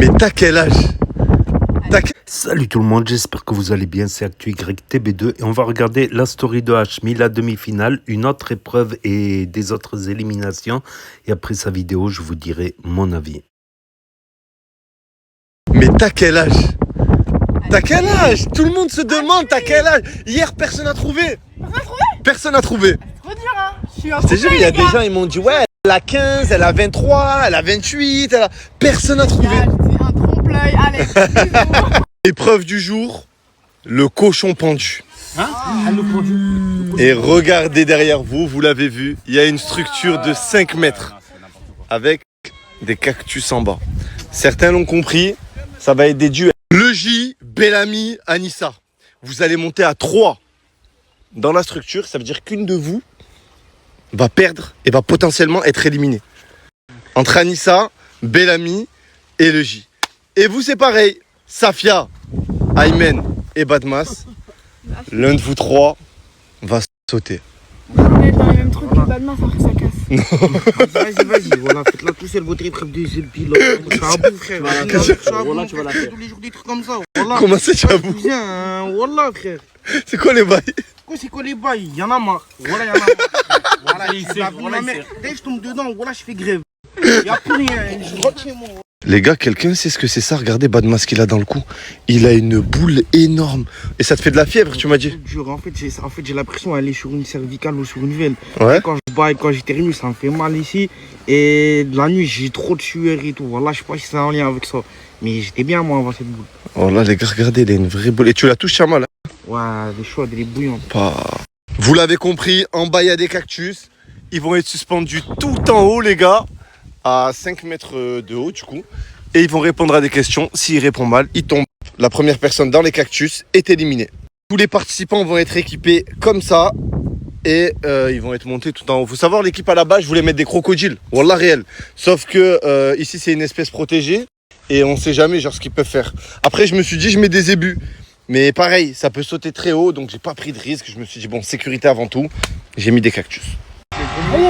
Mais t'as quel âge? Salut tout le monde, j'espère que vous allez bien, c'est ActuYTB2 et on va regarder la story de Hashmi, la demi-finale, une autre épreuve et des autres éliminations. Et après sa vidéo, je vous dirai mon avis. Mais t'as quel âge? T'as quel âge? Tout le monde se demande t'as quel âge? Hier, personne n'a trouvé. Personne n'a trouvé. Trop dur, hein. Je suis en Je te jure, il y a les des gars. gens, ils m'ont dit ouais, elle a 15, elle a 23, elle a 28, elle a... Personne n'a trouvé. Ah, c'est un trompe-l'œil. Allez, bisous. Épreuve du jour, le cochon pendu. Le produit. Et regardez derrière vous, vous l'avez vu, il y a une structure de 5 mètres avec des cactus en bas. Certains l'ont compris, ça va être des duels. Le J, Bellamy, Anissa. Vous allez monter à 3 dans la structure, ça veut dire qu'une de vous va perdre et va potentiellement être éliminée. Entre Anissa, Bellamy et le J. Et vous c'est pareil, Safia, Aymen et Badmas. L'un de vous trois va sauter. On est dans les mêmes trucs que Badmas, après ça casse. Vas-y, voilà, faites-la tout seul, votre épreuve des pilotes. C'est un bout, frère. Voilà, tu vas la faire. Tous les jours des trucs comme ça. Voilà. Comment ça tu as vous? Viens, voilà, frère. C'est quoi les bails? C'est quoi les bails? Y'en a marre. Voilà, y'en a marre. Voilà, la merde. Dès que je tombe dedans, voilà, je fais grève. Y'a plus rien, je rentre chez moi. Les gars, quelqu'un sait ce que c'est ça? Regardez Badmas qu'il a dans le cou. Il a une boule énorme. Et ça te fait de la fièvre, tu m'as dit? En fait, j'ai l'impression d'aller sur une cervicale ou sur une veine. Ouais. Quand je baille, quand j'éternue, ça me fait mal ici. Et la nuit, j'ai trop de sueur et tout. Voilà, je sais pas si c'est en lien avec ça. Mais j'étais bien, moi, avant cette boule. Oh là, les gars, regardez, il a une vraie boule. Et tu la touches, Chamal, hein? Ouais, elle est chaude, elle est bouillante. Vous l'avez compris, en bas, il y a des cactus. Ils vont être suspendus tout en haut, les gars. À 5 mètres de haut, du coup. Et ils vont répondre à des questions. S'il répond mal, il tombe. La première personne dans les cactus est éliminée. Tous les participants vont être équipés comme ça. Et ils vont être montés tout en haut. Faut savoir, l'équipe à la base, je voulais mettre des crocodiles. Wallah réel. Sauf que ici, c'est une espèce protégée. Et on sait jamais genre ce qu'ils peuvent faire. Après, je me suis dit, je mets des zébus. Mais pareil, ça peut sauter très haut. Donc, j'ai pas pris de risque. Je me suis dit, bon, sécurité avant tout. J'ai mis des cactus. Mais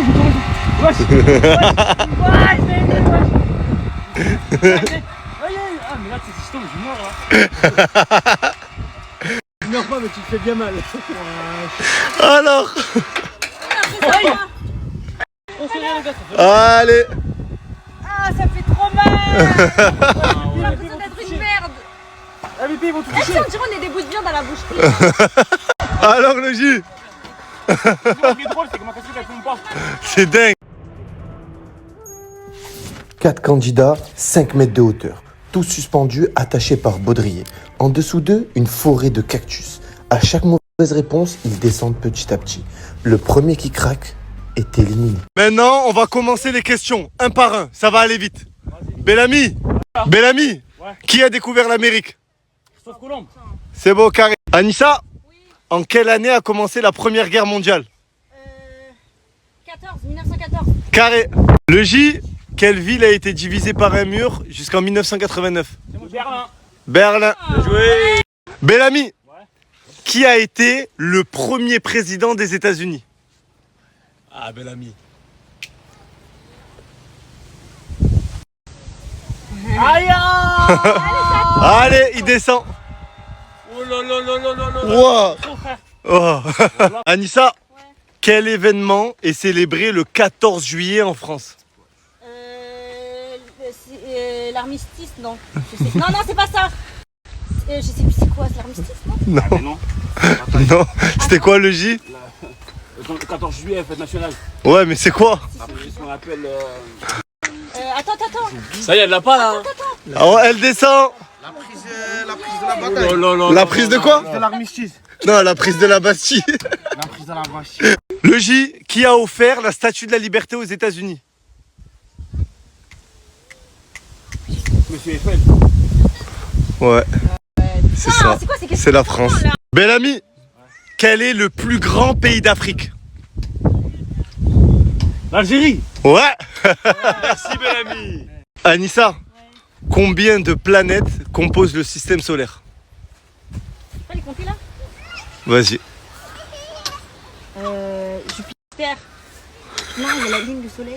là, c'est système, je meurs là. Je meurs pas, mais tu te fais bien mal. Alors, On fait rien, les gars, ça fait allez. Ah, ça fait trop mal. J'ai l'impression d'être une merde. Ah, les pays vont tout Eh, toucher. on dirait on est des bouts de viande à la boucherie. Alors, le J. Ce qui est drôle, c'est que ma casquette, elle tombe pas. C'est dingue. 4 candidats, 5 mètres de hauteur, tous suspendus, attachés par baudrier. En dessous d'eux, une forêt de cactus. À chaque mauvaise réponse, ils descendent petit à petit. Le premier qui craque est éliminé. Maintenant, on va commencer les questions, un par un. Ça va aller vite. Bellamy, Bellamy, Ouais. qui a découvert l'Amérique? Sauf Colombe. C'est beau, carré. Anissa, en quelle année a commencé la Première Guerre mondiale? 1914. Carré. Le J, quelle ville a été divisée par un mur jusqu'en 1989? Berlin. Berlin. Bien joué. Bellamy, Ouais. qui a été le premier président des États-Unis? Ah, bel ami. Aïe! Allez, il descend. Oh là là là là là là. Wow. Trop, frère. Oh. Anissa, Ouais. quel événement est célébré le 14 juillet en France? L'armistice, non. Je sais. Non, c'est pas ça. Je sais plus c'est quoi, c'est l'armistice, non? Non, Ah, mais non. non. C'était quoi le J? Le 14 juillet, fête nationale. Ouais, mais c'est quoi? C'est ce qu'on appelle. Attends. Ça y est, elle l'a pas là. Oh, elle descend. La prise de la bataille. La prise de quoi? De l'armistice. Non, la prise de la Bastille. La prise de la vache. Le J, qui a offert la Statue de la Liberté aux États-Unis? Monsieur Eiffel. Ouais, c'est ça. C'est quoi ces questions? C'est la France. Bellamy, quel est le plus grand pays d'Afrique? L'Algérie. Ouais. Merci Bellamy. Anissa, combien de planètes composent le système solaire? Tu peux les compter là? Vas-y. Jupiter. Non, il y a la ligne du soleil.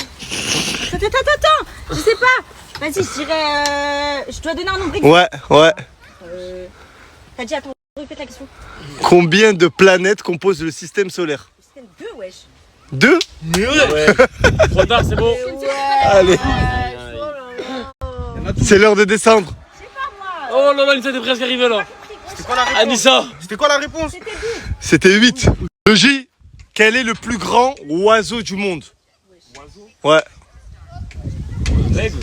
Attends, je sais pas. Vas-y, je dirais. Je dois donner un nombre exact. Ouais, ouais. T'as dit, attends, répète la question. Combien de planètes composent le système solaire? C'était 2, wesh. 2? Ouais. Trop tard, c'est bon. Allez, c'est l'heure de descendre. Oh là là, Anissa, t'es presque arrivé là. C'était quoi la réponse? Anissa. C'était quoi la réponse? C'était 8. Le J, quel est le plus grand oiseau du monde? Ouais. L'aigle.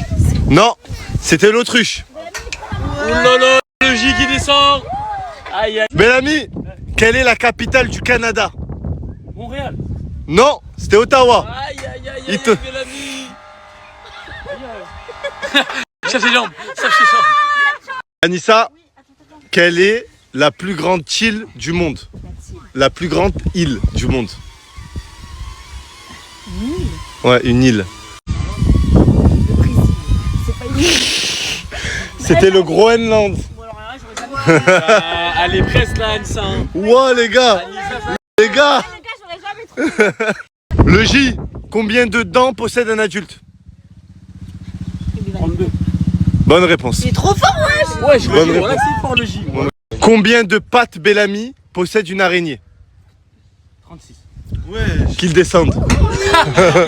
Non, c'était l'autruche. Oh là là, le J qui descend. Aïe aïe. Bellamy, quelle est la capitale du Canada? Montréal. Non, c'était Ottawa. Aïe aïe aïe Il aïe, te- Bellamy. Cherche les jambes, cherche les jambes. Anissa, quelle est la plus grande île du monde? La plus grande île du monde. Une île. Ouais, une île. Le Brésil. C'est pas une île. C'était le Groenland. Bon, alors là, j'aurais jamais. Elle est presque là, Anissa. Hein. Ouah les gars, les gars. Les gars, j'aurais jamais trouvé. Le J, combien de dents possède un adulte? 32. Bonne réponse. Il est trop fort, wesh. Ouais, je Bonne me dis, réponse. voilà, c'est fort le J. Ouais. Combien de pattes Bellamy possède une araignée? 36. Ouais. Qu'il descende.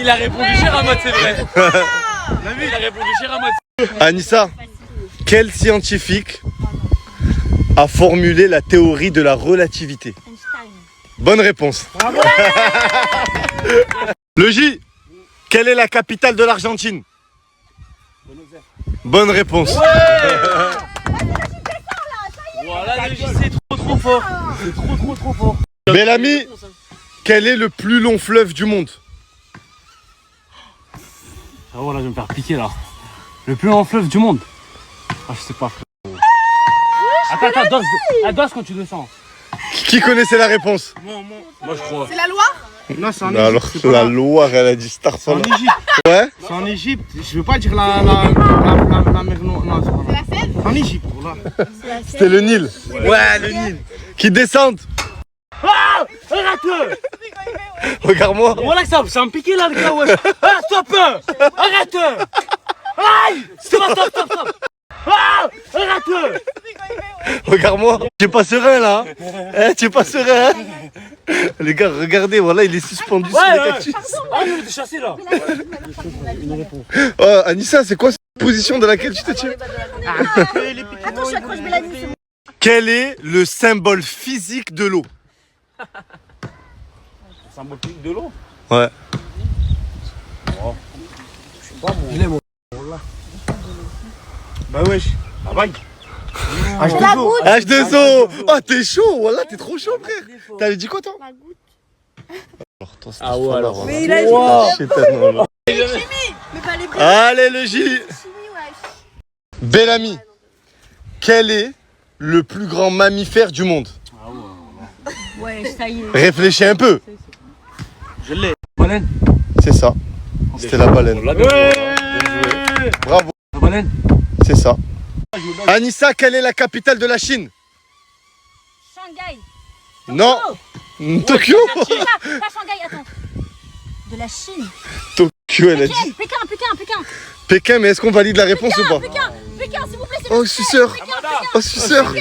Il a répondu cher à mode, c'est vrai. Il a répondu cher à mode. Anissa, quel scientifique a formulé la théorie de la relativité? Einstein. Bonne réponse. Le J, quelle est la capitale de l'Argentine? Bonne réponse. Voilà, le J, c'est trop fort. C'est trop fort. Bellamy, quel est le plus long fleuve du monde? Ah voilà, je vais me faire piquer là. Le plus long fleuve du monde. Ah, je sais pas, frère. Attends, danse quand tu descends. Qui connaissait la réponse? Moi, je crois. C'est la Loire? Non, c'est en Non, alors, Égypte. c'est pas la là. Loire, elle a dit Star C'est en Solar. Égypte. Ouais. C'est en Égypte. Je veux pas dire la mer Noire. Non, c'est pas là. La Seine? C'est en Égypte, voilà. C'était le Nil. Ouais, le Nil. Qui descendent. Arrête-le. Regarde-moi. Voilà que ça va me piquer là, le gars, wesh. Ah, stop. Arrête. Aïe. Stop. Ah, arrête. Regarde-moi. Tu es pas serein là. Hein, tu es pas serein. Hein. Les gars, regardez, voilà, il est suspendu sur les cactus. Ah, je vais te chasser là. Oh, Anissa, c'est quoi cette position dans laquelle tu te tiens? Attends, je accroche Bellamy, c'est bon. Quel est le symbole physique de l'eau? Symbole public de l'eau. Ouais. Bah wesh. Ah, bye. C'est la goutte. H2O. Oh, t'es chaud. Voilà, t'es trop chaud, frère. T'avais dit quoi, toi? La goutte. Alors, toi, Ah ouais, alors. Mais il a dit Wow. Chétanement, là. mais pas les Allez, le J. chimie, wesh. Bellamy, quel est le plus grand mammifère du monde? Ouais, ça y est. Réfléchis un peu. Je l'ai. Baleine. C'est ça. C'était la baleine. Ouais. Bravo. La baleine. C'est ça. Anissa, quelle est la capitale de la Chine? Shanghai. Non. Tokyo. Pas Shanghai, attends. De la Chine. Tokyo, elle a dit. Pékin. Pékin, mais est-ce qu'on valide la réponse ou pas? Pékin, s'il vous plaît, c'est Oh, suceur. Oh, suceur.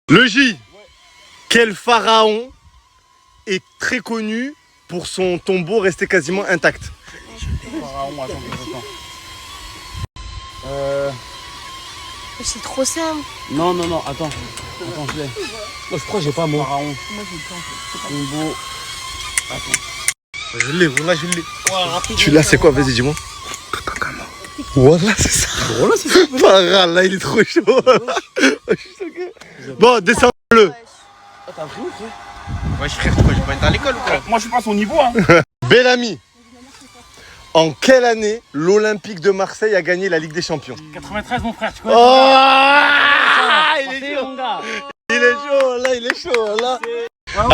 Le J. Quel pharaon est très connu pour son tombeau resté quasiment intact? C'est trop simple. Non, attends, je l'ai. Moi, je crois que j'ai pas mon pharaon. Moi, j'ai le temps. Tombeau. Je l'ai, voilà, je l'ai. Tu l'as, c'est quoi? Vas-y, dis-moi. Voilà, c'est ça. Voilà, c'est ça. Pharaon, là, il est trop chaud. Je suis choqué. Bon, descends-le. Ah, t'as appris où, frère? Wesh, frère, quoi, je vais pas être à l'école ou quoi? Moi, je suis pas à son niveau, hein. Bellamy. En quelle année l'Olympique de Marseille a gagné la Ligue des Champions? 93, mon frère, tu connais? Oh, il est chaud. mon gars. Il est chaud, là, il est chaud, là.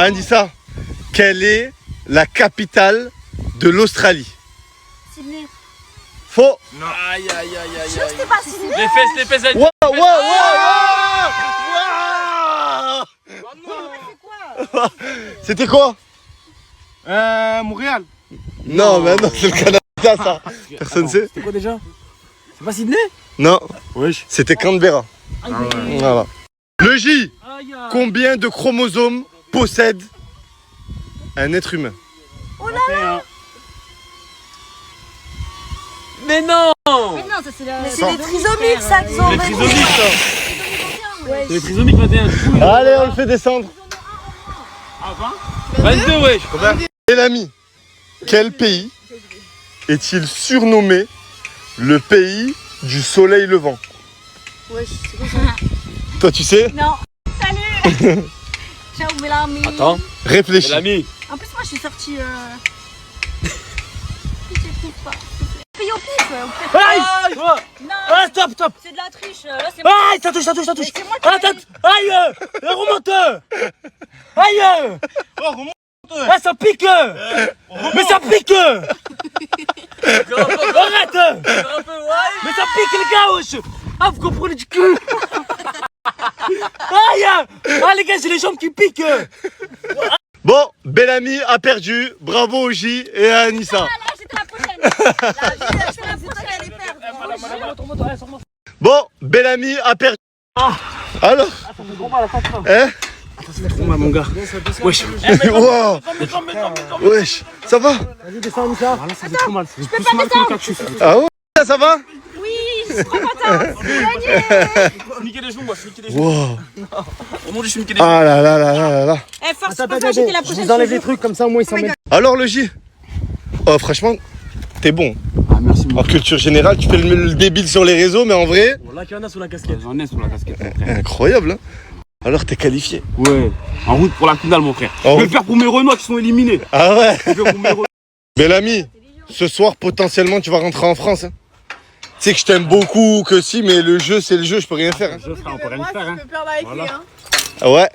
Anissa, quelle est la capitale de l'Australie? Sydney. Faux. Aïe, aïe, aïe, aïe. C'était pas Sydney. Les fesses, elles Wow, wow, wow, wow. C'était quoi? Montréal. Non, mais non, c'est le Canada. ça, ça. Personne sait? C'était quoi déjà? C'est pas Sydney? Non, Wesh. c'était Canberra. Voilà. Le J, Aïe. combien de chromosomes possède un être humain? Mais non! Mais non, ça c'est la. Mais c'est les trisomiques, ça, qui sont Les vrais. trisomiques, ça. Ouais. C'est les trisomiques 21. Du coup, Allez, on le fait descendre. Ah, 22, wesh. Et l'ami, quel pays est-il surnommé le pays du soleil levant? Wesh, c'est quoi ça? Toi, tu sais? Non. Salut. Ciao, Bellamy. Attends. Réfléchis. L'ami. En plus, moi je suis sortie. Je trouve pas. Paye au pif. Aïe! Non, Ah, stop, stop! c'est de la triche. Là, c'est moi. Aïe, ça touche, ça touche, ça touche! C'est moi qui Ah, aïe! Remonte! Aïe! Oh, remonte. Ah, ça pique! Mais ça pique! Arrête! Mais ça pique, les gars, wesh! Ah, vous comprenez du cul! Aïe! Ah, les gars, j'ai les jambes qui piquent! Bon, Bellamy a perdu. Bravo au J et à Anissa. Là, j'étais la prochaine. J'étais la prochaine. Bon, Bellamy a perdu. Alors hein? Trop mal, mon gars. Wesh! Wow. Wesh, ça va? Vas-y, descends, Anissa. Voilà, ça fait trop mal. Ça fait plus mal que le cactus. Ah ouais? Ça va? Oui, je suis trop contente. Je niquais les genoux, moi, je niquais les genoux. Wow. Mon dieu, je niquais les genoux. Ah là là là là là. Eh, force pas, j'étais la prochaine. vous enlève les trucs comme ça, au moins ils s'en mettent. Alors le J? Oh franchement, t'es bon. Ah, merci, En culture générale, tu fais le débile sur les réseaux, mais en vrai, Voilà qu'il y en a sous la casquette. J'en ai sous la casquette, mon frère. incroyable. Hein? Alors t'es qualifié. Ouais, en route pour la finale, mon frère. En Je vais route. le faire pour mes Renois qui sont éliminés. Ah ouais. Je vais le faire pour mes Renois. Bellamy, ce soir potentiellement tu vas rentrer en France. Hein. Tu sais que je t'aime beaucoup, que si, mais le jeu c'est le jeu, je peux rien faire. Hein. Je ferai, on peut rien faire, hein. Je peux perdre avec lui, hein. Ah ouais.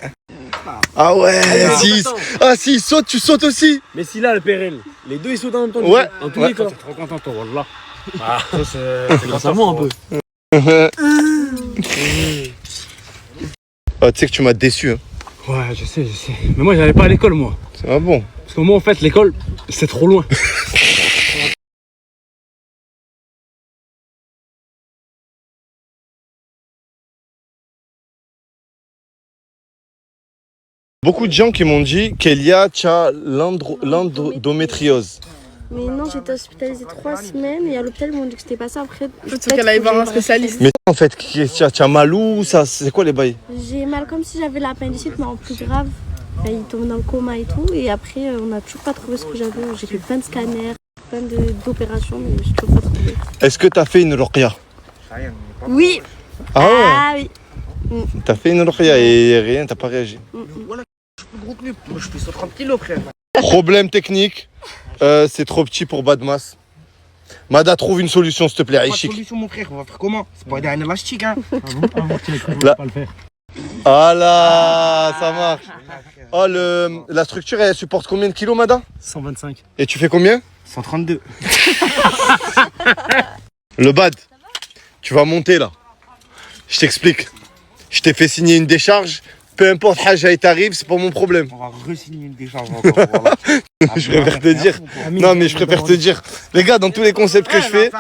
Ah ouais. Si, ah si, il saute, tu sautes aussi. Mais si là, le PRL, les deux ils sautent en même temps. Ouais. En tous Ouais. les cas. T'es trop content, toi, wallah. Ah, ça c'est grâce à moi un peu. Ah, tu sais que tu m'as déçu. Hein. Ouais, je sais. Mais moi, j'allais pas à l'école, moi. Ah bon. Parce que moi, en fait, l'école, c'est trop loin. Beaucoup de gens qui m'ont dit qu'Elia a l'endométriose. Mais non, j'étais hospitalisée 3 semaines et à l'hôpital ils m'ont dit que c'était pas ça. Après, Faut qu'elle aille voir un spécialiste. Mais en fait, tu as mal où ça? C'est quoi les bails? J'ai mal comme si j'avais l'appendicite, mais en plus grave. Enfin, il tombe dans le coma et tout. Et après, on n'a toujours pas trouvé ce que j'avais. J'ai fait plein de scanners, plein d'opérations, mais j'ai toujours pas trouvé. Est-ce que t'as fait une ruqya? Oui. Ah ouais. Ah oui. T'as fait une ruqya et rien, t'as pas réagi. Voilà, je suis plus gros que lui. Moi, je fais 130 kilos, frère. Problème technique, c'est trop petit pour Badmas. Mada, trouve une solution s'il te plaît, Pas de Aïchik. solution, mon frère. On va faire comment? C'est pas un élastique, hein. Là. Pas le faire. Ah là, ça marche. Oh, la structure, elle supporte combien de kilos, Mada? 125. Et tu fais combien? 132. Le bad, tu vas monter là. Je t'explique. Je t'ai fait signer une décharge. Peu importe, Haja, il t'arrive, c'est pas mon problème. On va re-signer une décharge encore. Voilà. Je préfère te dire. Non, mais je préfère te dire. Les gars, dans tous les concepts que je fais.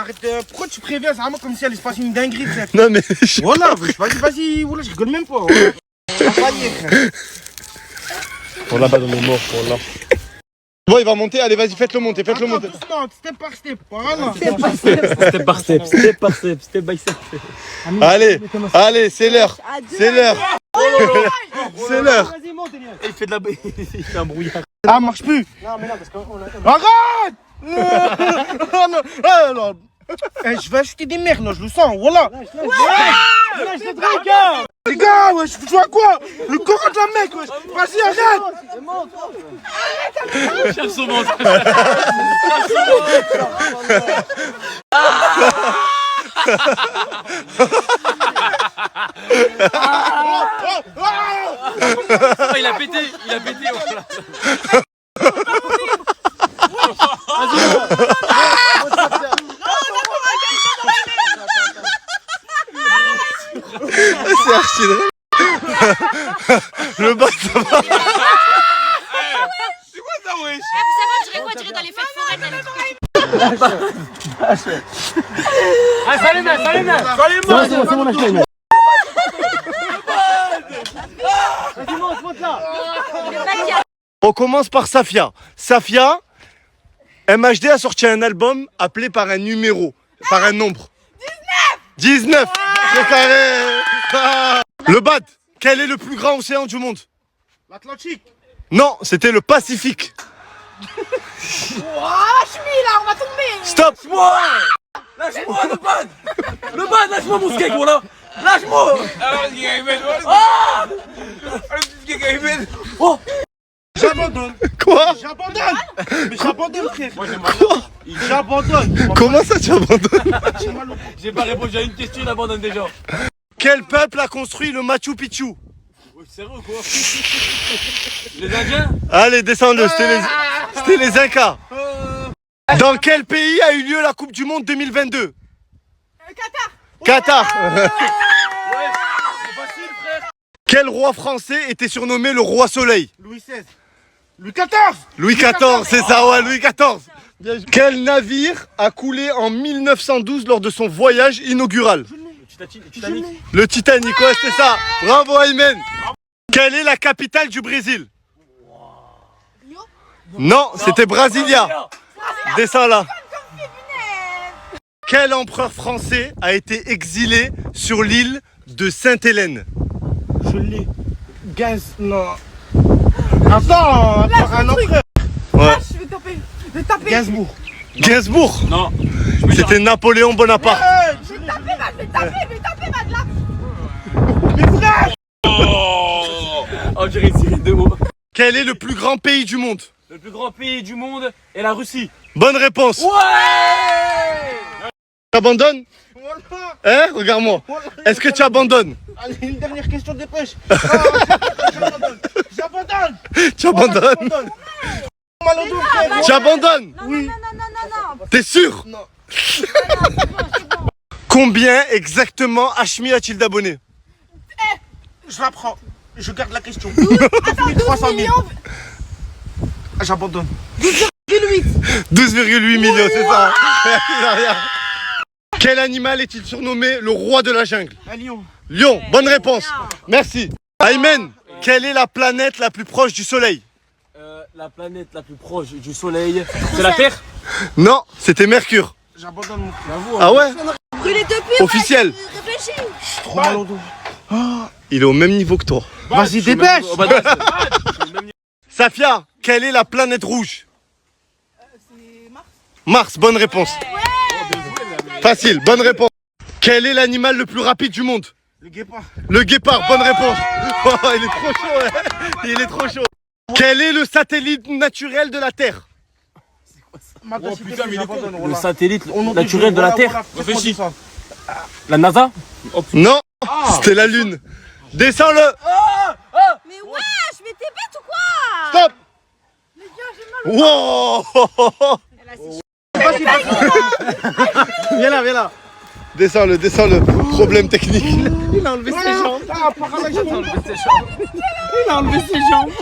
Pourquoi tu préviens? C'est vraiment comme si elle se passe une dinguerie, frère. Non, mais. Voilà, vas-y, voilà, je rigole même pas. Voilà. On va faillir, frère. On l'a pas dans nos morts, on l'a. Bon, il va monter, allez, vas-y, faites-le monter, faites-le Attends, monter. doucement, step par step. Voilà. Step par step, step by step. Allez, allez, c'est l'heure. C'est l'heure. C'est l'heure. Vas-y, monte, Elias. Il fait de la. Il fait un brouillard. Ah, marche plus. Non, mais non, parce qu'on a. Arrête. Ah, non. Ah, non. Eh, je vais acheter des merdes, non, je le sens, voilà. Lâche le truc, gars. Les gars, wesh, tu vois quoi? Le courant de la mec, wesh. Vas-y, arrête. Cherche son ventre. Il a pété, voilà. C'est archi drôle. Le bas, ça va. Eh, vous savez, on dirait quoi? On dirait dans les fêtes foraines. Ah, ça les mains, ça les mains. C'est mon acheteur. Vas-y, monte là. On commence par Safia. Safia, MHD a sorti un album appelé par un numéro, par un nombre. 19. C'est carré. Ah. Le Bad, quel est le plus grand océan du monde? L'Atlantique. Non, c'était le Pacifique. Là, on va tomber. Stop. Lâche-moi, le bad. Le bad, lâche-moi mon skate, voilà. Lâche-moi. J'abandonne. Quoi? J'abandonne. Mais j'abandonne, frère. J'abandonne. Comment ça tu abandonnes? J'ai pas répondu à une question, il abandonne déjà. Quel peuple a construit le Machu Picchu? Sérieux ou quoi? Les Indiens? Allez, descends-le, c'était les Incas. Dans quel pays a eu lieu la Coupe du Monde 2022? Qatar. C'est facile, frère. Quel roi français était surnommé le roi soleil? Louis XVI. Louis XIV. Louis XIV, c'est ça, ouais, Louis XIV. Quel navire a coulé en 1912 lors de son voyage inaugural? Titanic. Le Titanic, ouais, c'est ça. Bravo, Aymen. Quelle est la capitale du Brésil? Non, c'était Brasilia. Descends là. Quel empereur français a été exilé sur l'île de Sainte-Hélène? Je l'ai. Gaz, non. Attends, un empereur. Ouais. Je vais taper. Gainsbourg. Gainsbourg. Non. C'était Napoléon Bonaparte. Je vais taper, là. Mais frère. On dirait une série de mots. Quel est le plus grand pays du monde? Le plus grand pays du monde est la Russie. Bonne réponse. Ouais. T'abandonnes? Voilà. Hein? Regarde-moi. Est-ce que tu abandonnes? Allez, une dernière question de pêche. J'abandonne. Tu abandonnes? Mal au dos, frère. Tu abandonnes? Oui. Non. T'es sûr? Non. Combien exactement Hashmi a-t-il d'abonnés? Je la prends. Je garde la question. 300 000. J'abandonne. 12,8 millions, c'est ça. Il a rien. Quel animal est-il surnommé le roi de la jungle? Un lion. Lion, bonne réponse. Merci. Aymen, quelle est la planète la plus proche du soleil? La planète la plus proche du soleil, c'est la Terre. Non, c'était Mercure. J'abandonne mon frère. Ah ouais? Brûler depuis. Officiel. Réfléchis. Trop mal au dos. Il est au même niveau que toi. Vas-y, dépêche. Safia, quelle est la planète rouge? Mars, bonne réponse. Facile, bonne réponse. Quel est l'animal le plus rapide du monde? Le guépard. Le guépard, bonne réponse. Oh, il est trop chaud, ouais. Il est trop chaud. Quel est le satellite naturel de la Terre? Oh putain, mais Le satellite naturel de la Terre. Réfléchis. La NASA. Non, c'était la Lune. Descends-le. Mais wesh, mais t'es bête ou quoi? Stop. Wow. Viens là. Descends-le. Problème technique. Il a enlevé ses jambes. Il a enlevé ses jambes.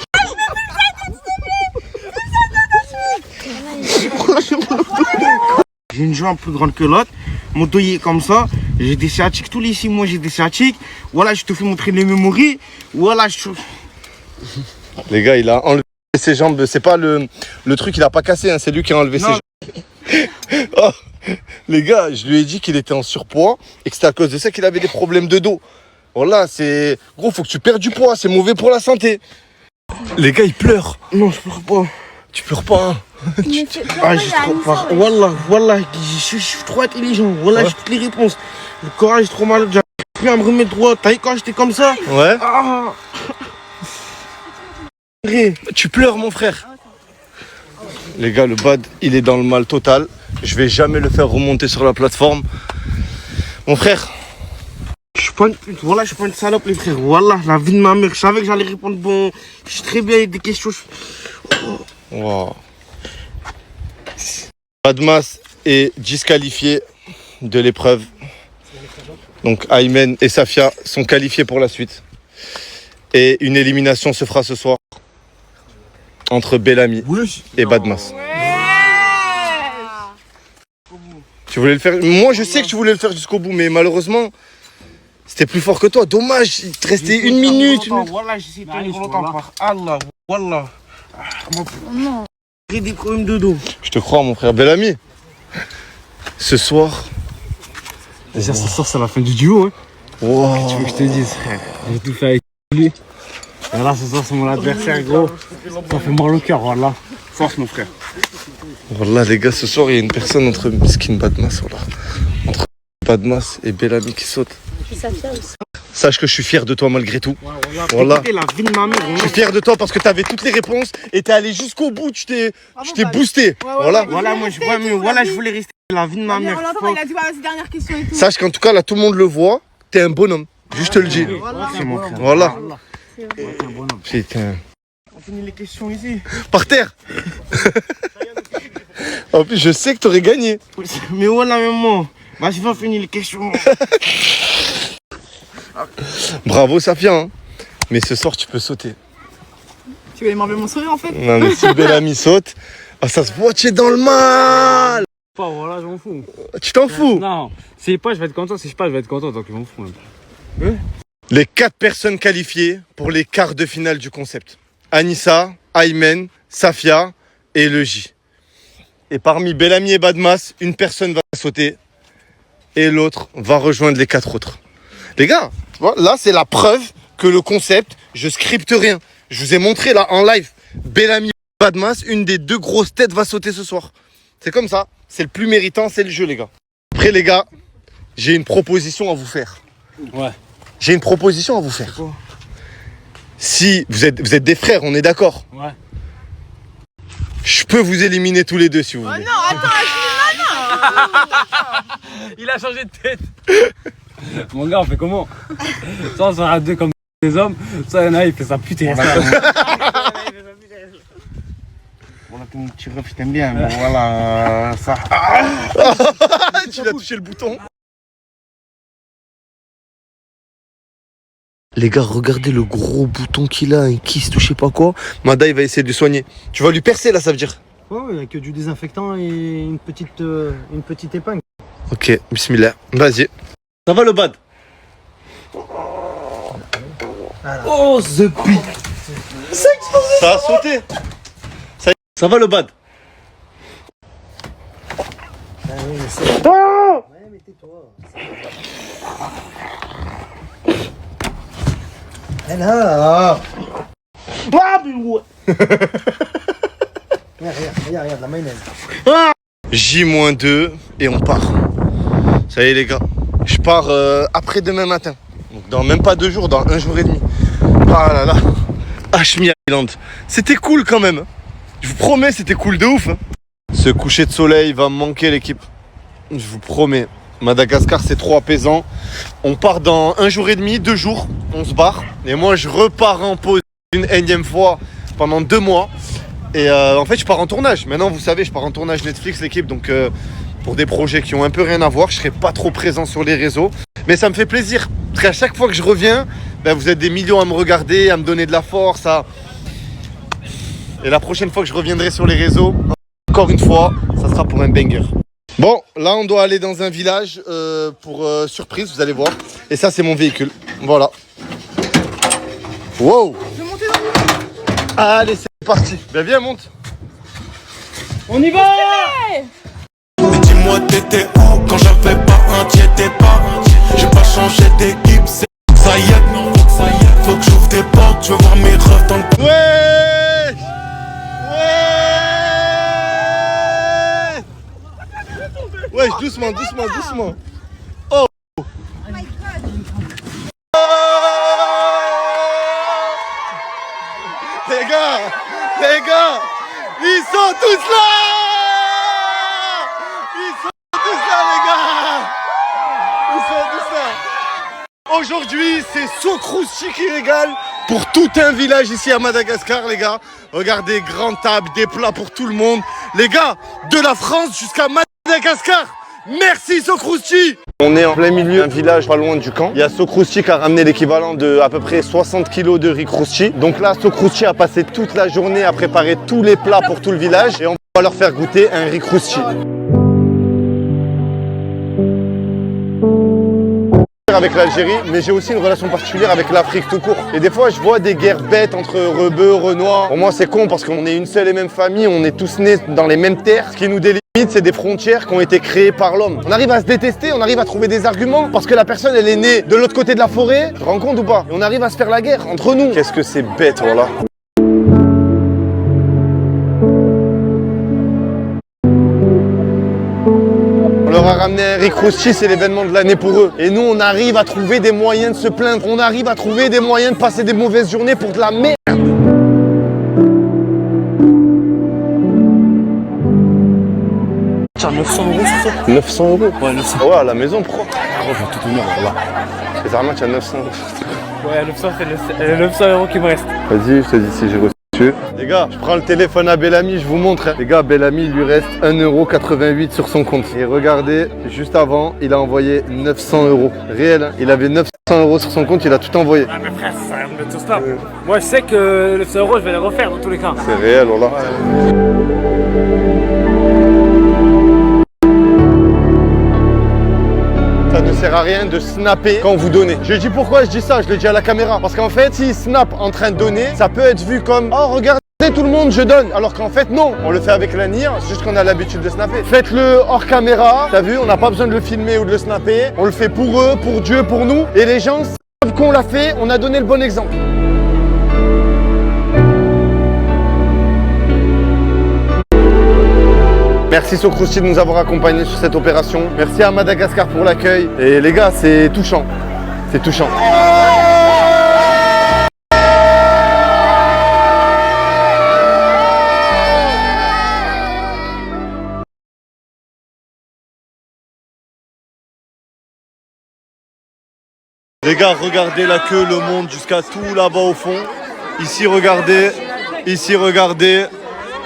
J'ai une jambe plus grande que l'autre. Mon dos il est comme ça. J'ai des sciatiques tous les 6 mois. J'ai des sciatiques. Voilà, je te fais montrer les mémories. Voilà, Les gars, il a enlevé ses jambes. C'est pas le truc, il a pas cassé. Hein. C'est lui qui a enlevé ses jambes. Oh, les gars, je lui ai dit qu'il était en surpoids et que c'était à cause de ça qu'il avait des problèmes de dos. Voilà, c'est... Gros, faut que tu perdes du poids. C'est mauvais pour la santé. Les gars, ils pleurent. Non, je pleure pas. Tu pleures pas, hein? Ah, j'ai trop peur. Wallah, je suis trop intelligent. Voilà, j'ai toutes les réponses. Le courage est trop mal. J'arrive plus à me remettre droit. T'as vu quand j'étais comme ça? Ouais. Ah. Tu pleures, mon frère. Les gars, le Bad, il est dans le mal total. Je vais jamais le faire remonter sur la plateforme. Mon frère. Je suis pas une pute. Voilà, je suis pas une salope, les frères. Voilà, la vie de ma mère. Je savais que j'allais répondre bon. Je suis très bien avec des questions. Wow. Badmas est disqualifié de l'épreuve. Donc Aymen et Safia sont qualifiés pour la suite. Et une élimination se fera ce soir entre Bellamy et Badmas. Tu voulais le faire. Moi, je sais que tu voulais le faire jusqu'au bout, mais malheureusement, c'était plus fort que toi. Dommage, il te restait une minute. Wallah, j'essaie de tenir longtemps. Par Allah, wallah. Non. J'ai des problèmes de dos. Je te crois, mon frère. Bel ami. Ce soir. Déjà, ce soir, c'est la fin du duo. Hein. Wow. Tu veux que je te dise? J'ai tout fait avec lui. Et là, ce soir, c'est mon adversaire, gros. Ça fait mal au cœur, voilà. Force, mon frère. Voilà, les gars, ce soir, il y a une personne entre Miskin Badmas, voilà. Entre Badmas et Bellamy qui saute. Sache que je suis fier de toi malgré tout. Voilà. Écoutez, la vie de ma mère. Je suis fier de toi parce que tu avais toutes les réponses et t'es allé jusqu'au bout, je t'ai boosté. Voilà. Voilà, moi je vois mieux. Voilà, je voulais rester la vie de ma mère. Il a dit voilà, c'est dernière question et tout. Sache qu'en tout cas, là, tout le monde le voit. T'es un bonhomme. Juste te le dis. C'est mon frère. Voilà. Putain. On finit les questions ici. Par terre. En plus, je sais que t'aurais gagné. Mais voilà, même moi. Vas-y, on finit les questions. Bravo, Safia. Hein. Mais ce soir, tu peux sauter. Tu voulais m'enlever mon sourire en fait? Non, mais si Bellamy saute, ah, ça se voit, tu es dans le mal. Pas, voilà, je m'en fous. Tu t'en fous. Non, si pas, je vais être content. Si je pas, je vais être content, donc je m'en fous. Les 4 personnes qualifiées pour les quarts de finale du concept. Anissa, Aymen, Safia et le J. Et parmi Bellamy et Badmas, une personne va sauter et l'autre va rejoindre les 4 autres. Les gars, tu vois, là c'est la preuve que le concept, je scripte rien. Je vous ai montré là en live, Bellamy et Badmas, une des 2 grosses têtes va sauter ce soir. C'est comme ça, c'est le plus méritant, c'est le jeu les gars. Après les gars, j'ai une proposition à vous faire. Ouais. J'ai une proposition à vous faire. Si vous êtes des frères, on est d'accord. Ouais. Je peux vous éliminer tous les deux si vous voulez. Non, attends, Il a changé de tête. Mon gars, on fait comment? Soit on sera deux comme des hommes, soit il y en a, il fait sa pute et reste là. Voilà, ton petit ref, je t'aime bien. Mais voilà, ça. Tu l'as touché le bouton. Les gars, regardez le gros bouton qu'il a, un kyste ou je sais pas quoi. Mada, il va essayer de le soigner. Tu vas lui percer là, ça veut dire? Ouais, il n'y a que du désinfectant et une petite épingle. Ok, bismillah. Vas-y. Ça va le bad? Oh, the pit. Ça a sauté. Ça va le bad? Là. Regarde, la mayonnaise. J-2 et on part. Ça y est les gars, je pars après demain matin. Donc dans même pas 2 jours, dans 1 jour et demi. Ah là là, Hashmi Island. C'était cool quand même. Je vous promets, c'était cool de ouf. Hein. Ce coucher de soleil va me manquer l'équipe. Je vous promets. Madagascar c'est trop apaisant. On part dans 1 jour et demi, 2 jours. On se barre. Et moi je repars en pause une énième fois pendant 2 mois. Et en fait je pars en tournage. Maintenant vous savez je pars en tournage Netflix l'équipe. Donc pour des projets qui ont un peu rien à voir. Je serai pas trop présent sur les réseaux. Mais ça me fait plaisir. Parce qu'à chaque fois que je reviens, ben, vous êtes des millions à me regarder, à me donner de la force. Et la prochaine fois que je reviendrai sur les réseaux, encore une fois, ça sera pour un banger. Bon, là on doit aller dans un village pour surprise, vous allez voir. Et ça c'est mon véhicule. Voilà. Wow. Je vais monter dans le... Allez, c'est parti. Ben viens, monte. On y va! Mais dis-moi t'étais où quand j'avais pas un, t'étais pas. J'ai pas changé d'équipe, c'est ça y est, non, ça y est. Faut que j'ouvre des portes, je veux voir mes refs dans le... Ouais. Ouais. Ouais, doucement, doucement, doucement. Oh. Les gars, ils sont tous là. Ils sont tous là, les gars. Ils sont tous là. Aujourd'hui, c'est Socrousti qui régale pour tout un village ici à Madagascar, les gars. Regardez, grande table, des plats pour tout le monde. Les gars, de la France jusqu'à Madagascar. Merci Socrousti. On est en plein milieu d'un village pas loin du camp. Il y a Socrousti qui a ramené l'équivalent de à peu près 60 kg de riz crousti. Donc là, Socrousti a passé toute la journée à préparer tous les plats pour tout le village et on va leur faire goûter un riz crousti. avec l'Algérie, mais j'ai aussi une relation particulière avec l'Afrique tout court. Et des fois, je vois des guerres bêtes entre rebeux, renois. Pour moi, c'est con parce qu'on est une seule et même famille, on est tous nés dans les mêmes terres. Ce qui nous délimite, c'est des frontières qui ont été créées par l'homme. On arrive à se détester, on arrive à trouver des arguments parce que la personne, elle est née de l'autre côté de la forêt. Tu te rends compte ou pas? Et on arrive à se faire la guerre entre nous. Qu'est-ce que c'est bête, voilà. On leur a ramené un Rick Rousty, c'est l'événement de l'année pour eux. Et nous, on arrive à trouver des moyens de se plaindre. On arrive à trouver des moyens de passer des mauvaises journées pour de la merde. Tiens, 900 € c'est ça? 900 €? Ouais, 900. Ouais, à la maison, pourquoi? Oh, je vais tout tenir, voilà. Les armes, tu as 900 €. Ouais, 900, c'est les 900 € qui me restent. Vas-y, je te dis si j'ai reçu. Les gars, je prends le téléphone à Bellamy, je vous montre. Hein. Les gars, Bellamy, il lui reste 1,88 € sur son compte. Et regardez, juste avant, il a envoyé 900 €. Réel, hein. Il avait 900 € sur son compte, il a tout envoyé. Ah, mais frère, ça me met tout ça. Moi, je sais que les 900 €, je vais les refaire dans tous les cas. C'est réel, voilà. Ça ne sert à rien de snapper quand vous donnez. Je dis pourquoi je dis ça, je le dis à la caméra. Parce qu'en fait, s'il snap en train de donner, ça peut être vu comme « Oh, regardez tout le monde, je donne ». Alors qu'en fait, non, on le fait avec la nière, c'est juste qu'on a l'habitude de snapper. Faites-le hors caméra, t'as vu, on n'a pas besoin de le filmer ou de le snapper. On le fait pour eux, pour Dieu, pour nous. Et les gens savent qu'on l'a fait, on a donné le bon exemple. Merci Socrousti de nous avoir accompagnés sur cette opération. Merci à Madagascar pour l'accueil. Et les gars, c'est touchant. C'est touchant. Les gars, regardez la queue, le monde jusqu'à tout là-bas au fond. Ici, regardez. Ici, regardez.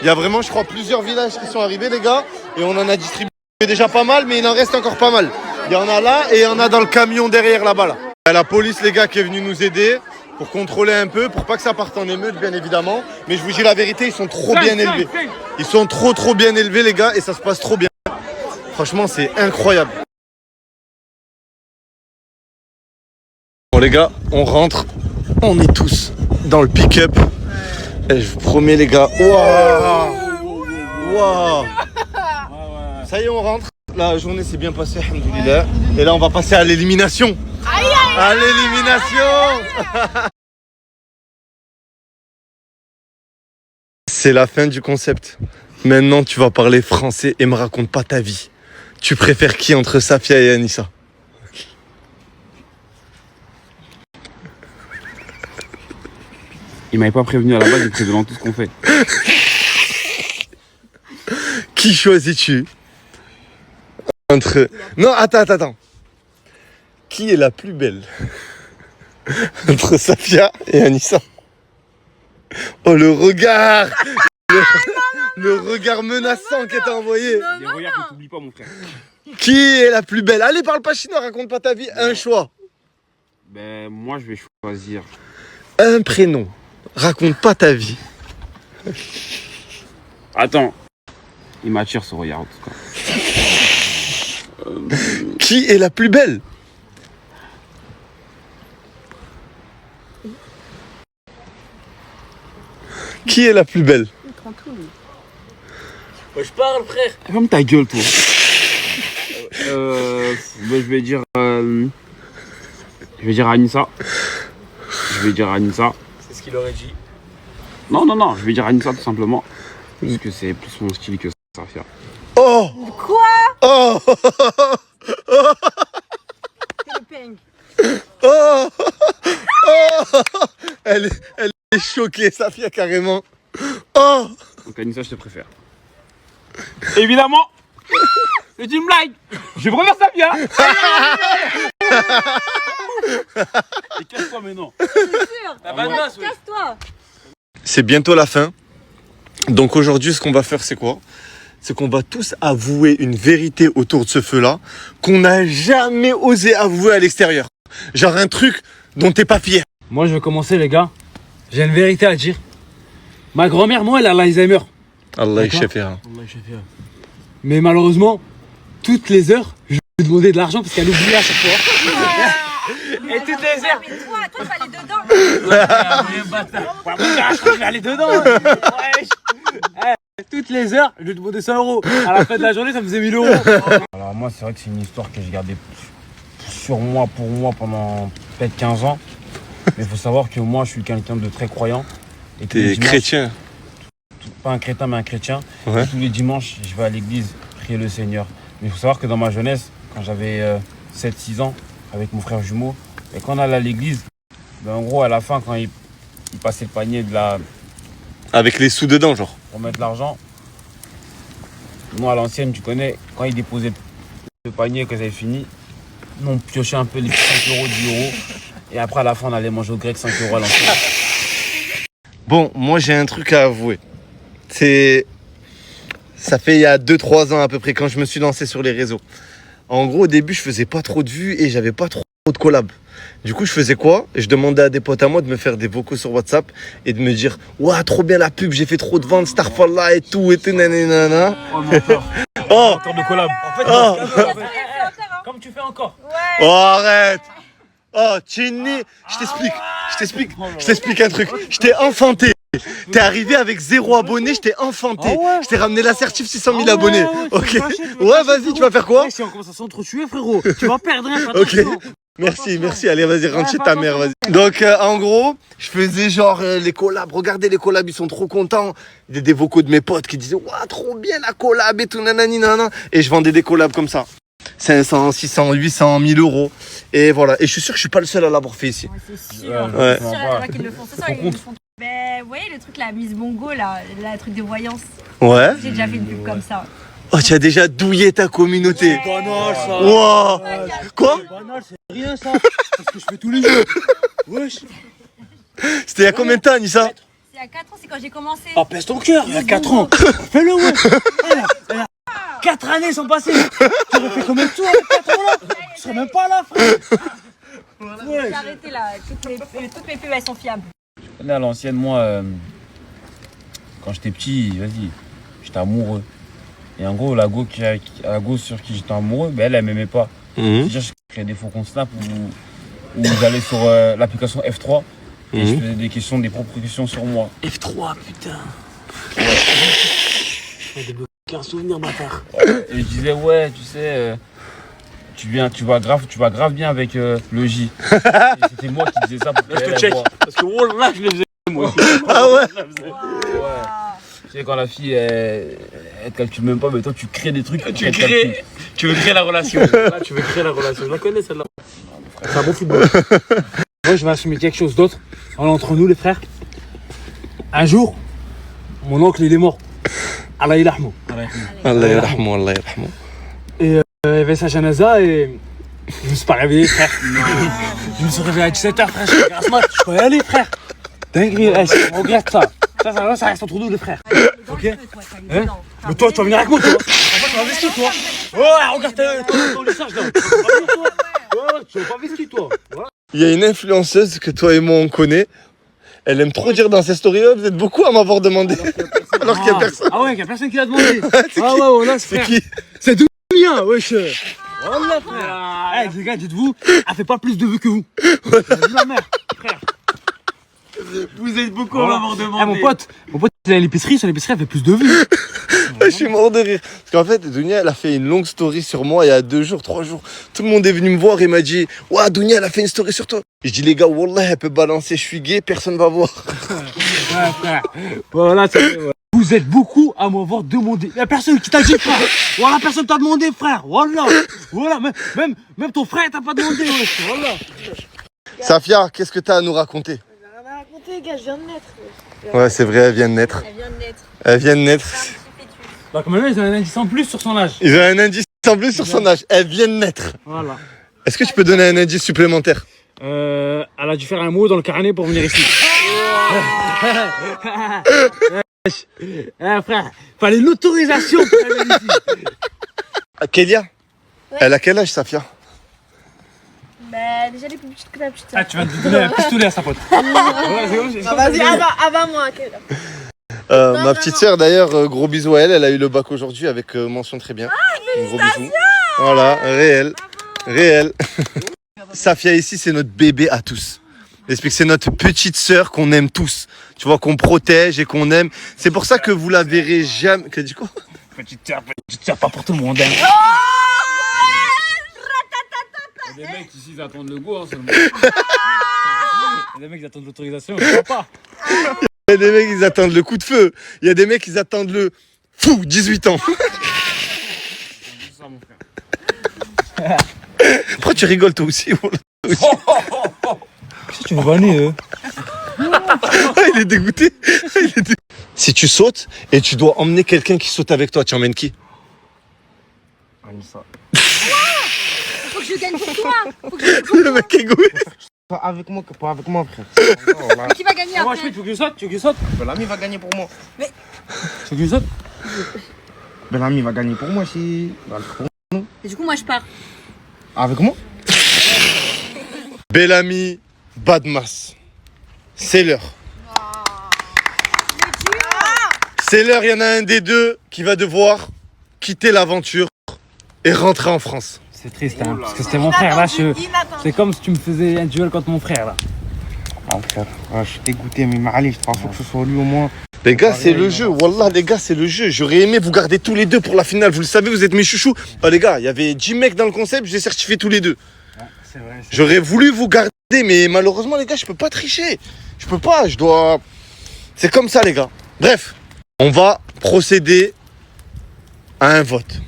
Il y a vraiment, je crois, plusieurs villages qui sont arrivés, les gars. Et on en a distribué déjà pas mal, mais il en reste encore pas mal. Il y en a là et il y en a dans le camion derrière là-bas. Là. Il y a la police, les gars, qui est venue nous aider pour contrôler un peu, pour pas que ça parte en émeute, bien évidemment. Mais je vous dis la vérité, ils sont trop bien élevés. Ils sont trop bien élevés, les gars, et ça se passe trop bien. Franchement, c'est incroyable. Bon, les gars, on rentre. On est tous dans le pick-up. Et je vous promets les gars, waouh, ça y est, on rentre. La journée s'est bien passée, alhamdoulilah. Et là, on va passer à l'élimination. À l'élimination. C'est la fin du concept. Maintenant, tu vas parler français et me raconte pas ta vie. Tu préfères qui entre Safia et Anissa? Il m'avait pas prévenu à la base, il prévient tout ce qu'on fait. Qui choisis-tu entre... Non, attends. Qui est la plus belle entre Safia et Anissa? Oh, le regard. Le regard menaçant qu'elle t'a envoyé. Les regards que t'oublies pas, mon frère. Qui est la plus belle? Allez, parle pas chinois, raconte pas ta vie. Un choix. Ben, moi, je vais choisir... Un prénom. Raconte pas ta vie. Attends. Il m'attire ce regard, en tout cas. Qui est la plus belle? Qui est la plus belle? Je parle, frère. Ferme ta gueule, toi. Ben, je vais dire... Je vais dire Anissa. C'est ce qu'il aurait dit. Non, je vais dire Anissa tout simplement. Parce que c'est plus mon style que Safia. Oh! Quoi? Oh! C'est le peigne. Oh! Elle est choquée, Safia, carrément. Oh! Donc Anissa, je te préfère. Évidemment. C'est une blague. Je vais refaire Safia. Et casse-toi maintenant. C'est sûr. Casse-toi. C'est bientôt la fin. Donc aujourd'hui, ce qu'on va faire, c'est quoi? C'est qu'on va tous avouer une vérité autour de ce feu-là qu'on n'a jamais osé avouer à l'extérieur. Genre un truc dont t'es pas fier. Moi, je vais commencer, les gars. J'ai une vérité à dire. Ma grand-mère, moi, elle a l'Alzheimer. Allah D'accord. yashafira. Mais malheureusement, toutes les heures, je lui ai demandé de l'argent parce qu'elle oubliait à chaque fois. Et toutes les heures. Mais toi, tu vas aller dedans. Je vais aller dedans. Ouais. Toutes les heures, je vais te demander 100 euros. À la fin de la journée, ça me faisait 1000 euros. Alors moi, c'est vrai que c'est une histoire que j'ai gardée sur moi, pour moi, pendant peut-être 15 ans. Mais il faut savoir que moi, je suis quelqu'un de très croyant. Et tous les T'es dimanches- chrétien. Pas un crétin, mais un chrétien. Ouais. Et tous les dimanches, je vais à l'église prier le Seigneur. Mais il faut savoir que dans ma jeunesse, quand j'avais 7-6 ans, avec mon frère jumeau, et quand on allait à l'église, ben en gros, à la fin, quand il passait le panier Avec les sous dedans, genre. pour mettre l'argent, nous à l'ancienne, tu connais, quand il déposait le panier, que ça avait fini, nous on piochait un peu les petits 5 euros, 10 euros. Et après, à la fin, on allait manger au grec 5 euros à l'ancienne. Bon, moi j'ai un truc à avouer. Ça fait il y a 2-3 ans à peu près quand je me suis lancé sur les réseaux. En gros, au début, je faisais pas trop de vues et j'avais pas trop de collabs. Du coup, je faisais quoi? Je demandais à des potes à moi de me faire des vocaux sur WhatsApp et de me dire ouah, trop bien la pub, j'ai fait trop de ventes, Starfallah et tout, nanana. Oh, menteur. Oh, Menteur de collab. En fait, Oh. comme tu fais encore. oh, arrête. Oh, Chinny, je t'explique un truc. Je t'ai enfanté. T'es arrivé avec 0 abonnés, je t'ai enfanté. Ah ouais. Je t'ai ramené l'assertif 600 000 Ah ouais, abonnés. ouais, tu Ok. me fâches, tu me Ouais, fâches, vas-y, frérot. tu vas faire quoi? Ouais, si on commence à s'entretuer, frérot, tu vas perdre, hein, fais Ok. attention. Merci. Allez, vas-y, rentre chez ta mère, vas-y. Donc, en gros, je faisais genre les collabs. Regardez les collabs, ils sont trop contents. Il y a des vocaux de mes potes qui disaient ouah, trop bien la collab et tout, nanani, nanana. Et je vendais des collabs comme ça. 500, 600, 800, 1000 euros. Et voilà. Et je suis sûr que je suis pas le seul à l'avoir fait ici. Ouais, c'est sûr. Ouais. C'est sûr, il y en a qui le font. C'est ça, ils le font. Ben, vous voyez le truc, la Miss Bongo, là, le truc de voyance. Ouais. J'ai déjà fait une pub comme ça. Oh, tu as déjà douillé ta communauté. Banal, ça. Wow. Quoi? Banal, c'est rien, ça. C'est ce que je fais tous les jours. Wesh. C'était il y a combien de temps, Anissa? C'est à 4 ans, c'est quand j'ai commencé. Oh, pèse ton cœur, il y a 4 ans. Fais-le, ouais. 4 années sont passées. Tu aurais fait combien de tours avec 4 ans là? Tu serais même pas là, frère. J'ai arrêté là, toutes mes pubs elles sont fiables. À l'ancienne, moi, quand j'étais petit, vas-y, j'étais amoureux. Et en gros, la go sur qui j'étais amoureux, ben, elle m'aimait pas. C'est-à-dire, je créais des faux comptes Snap où j'allais sur l'application F3 et je faisais des propres questions sur moi. F3, putain. J'ai débloqué un souvenir, bâtard. Et je disais, ouais, tu sais, tu vas grave bien avec le J. Et c'était moi qui disais ça pour Là, je qu'elle te check. voie. Parce que oh là, je les faisais, moi aussi. Ah ouais? Ouais. Tu sais, quand la fille, elle te calcule même pas, mais toi, tu crées des trucs. Tu veux créer la relation. Là, tu veux créer la relation. Je la connais, celle-là. C'est un bon football. Moi, je vais assumer quelque chose d'autre. Entre nous, les frères. Un jour, mon oncle, il est mort. Allah yarhamou. Allah yarhamou, Allah yarhamou. Et il y avait sa janaza et je me suis pas réveillé, frère. Je me suis réveillé à 17h, frère. Je suis grasse mat, je peux y aller, frère. Dinguerie, je regrette ça. Ça reste entre nous, les frères. Ok. Hein? Mais toi, tu vas venir avec moi, toi. En fait, tu vas vestir, toi. Ouais, regarde ton lissage, là. Ouais, tu vas pas vestir, toi. Voilà. Il y a une influenceuse que toi et moi on connaît. Elle aime trop dire dans ses stories, oh, vous êtes beaucoup à m'avoir demandé. Alors qu'il y a personne. Ah ouais, qu'il y a personne qui l'a demandé. C'est Ah qui? ouais, voilà, C'est frère. qui? C'est tout bien, wesh. Voilà, frère. Eh, les gars, dites-vous, elle fait pas plus de vues que vous. Dis ma mère, frère. Vous êtes beaucoup Voilà. à m'avoir Eh, demandé. mon pote, il est à l'épicerie, sur l'épicerie, elle fait plus de vues. Je suis mort de rire. Parce qu'en fait, Dounia, elle a fait une longue story sur moi il y a 2 jours, 3 jours. Tout le monde est venu me voir et m'a dit ouah, Dounia, elle a fait une story sur toi. Et je dis les gars, wallah, elle peut balancer, je suis gay, personne va voir. Ouais, frère. Voilà, ouais. Vous êtes beaucoup à m'avoir demandé. Il y a personne qui t'a dit, frère. Voilà, personne t'a demandé, frère. Voilà. Voilà, même ton frère t'a pas demandé, wesh. Voilà. Safia, qu'est-ce que t'as à nous raconter? J'ai rien à raconter, gars, je viens de naître. Ouais, c'est vrai, elle vient de naître. Elle vient de naître. Elle vient de naître. Donc maintenant, ils ont un indice en plus sur son âge. Ils ont un indice en plus sur son âge. Elle vient de naître. Voilà. Est-ce que tu peux donner un indice supplémentaire? Elle a dû faire un mot dans le carnet pour venir ici. Frère, fallait l'autorisation pour venir ici. Kélia, Ouais. elle a quel âge, Safia? Bah, déjà les plus petites que la petite. Ah, tu vas te donner un pistolet à sa pote. Vas-y, avant-moi. Ma petite sœur, d'ailleurs, gros bisous à elle. Elle a eu le bac aujourd'hui avec mention très bien. Gros bisous. Voilà, réel. Réel. Safia ici, c'est notre bébé à tous. Explique, c'est notre petite sœur qu'on aime tous. Tu vois, qu'on protège et qu'on aime. C'est pour ça que vous la verrez jamais. Que du coup Petite sœur, pas pour tout le monde. Hein. Il y a des mecs ici, ils attendent le go, hein, seulement. Il y a des mecs qui attendent l'autorisation, je crois pas. Il y a des mecs, ils attendent le coup de feu. Il y a des mecs, ils attendent le fou, 18 ans. Pourquoi tu rigoles toi aussi? Si tu veux banner, Il est dégoûté. Si tu sautes et tu dois emmener quelqu'un qui saute avec toi, tu emmènes qui? Anissa. Faut que je gagne pour toi. Faut que je gagne pour Le mec est égoïste. Pas avec moi, pas avec moi, frère. toi. Qui va gagner moi, après? tu veux que je saute? Tu veux que je saute? Bellamy va gagner pour moi. Tu veux que je saute? Bellamy va gagner pour moi si. Et du coup, moi, je pars. Avec moi? Bellamy, Badmas. C'est l'heure. C'est l'heure, il y en a un des deux qui va devoir quitter l'aventure et rentrer en France. C'est triste, hein, parce que c'était mon frère, là. C'est comme si tu me faisais un duel contre mon frère, là. Ah, frère, je suis dégoûté, mais Mali, je pense que ce soit lui au moins. Les gars, c'est le jeu. Wallah, les gars, c'est le jeu. J'aurais aimé vous garder tous les deux pour la finale. Vous le savez, vous êtes mes chouchous. Ah, les gars, il y avait 10 mecs dans le concept, je les ai certifiés tous les deux. Ouais, c'est vrai. J'aurais voulu vous garder, mais malheureusement, les gars, je peux pas tricher. Je peux pas, je dois... C'est comme ça, les gars. Bref, on va procéder à un vote.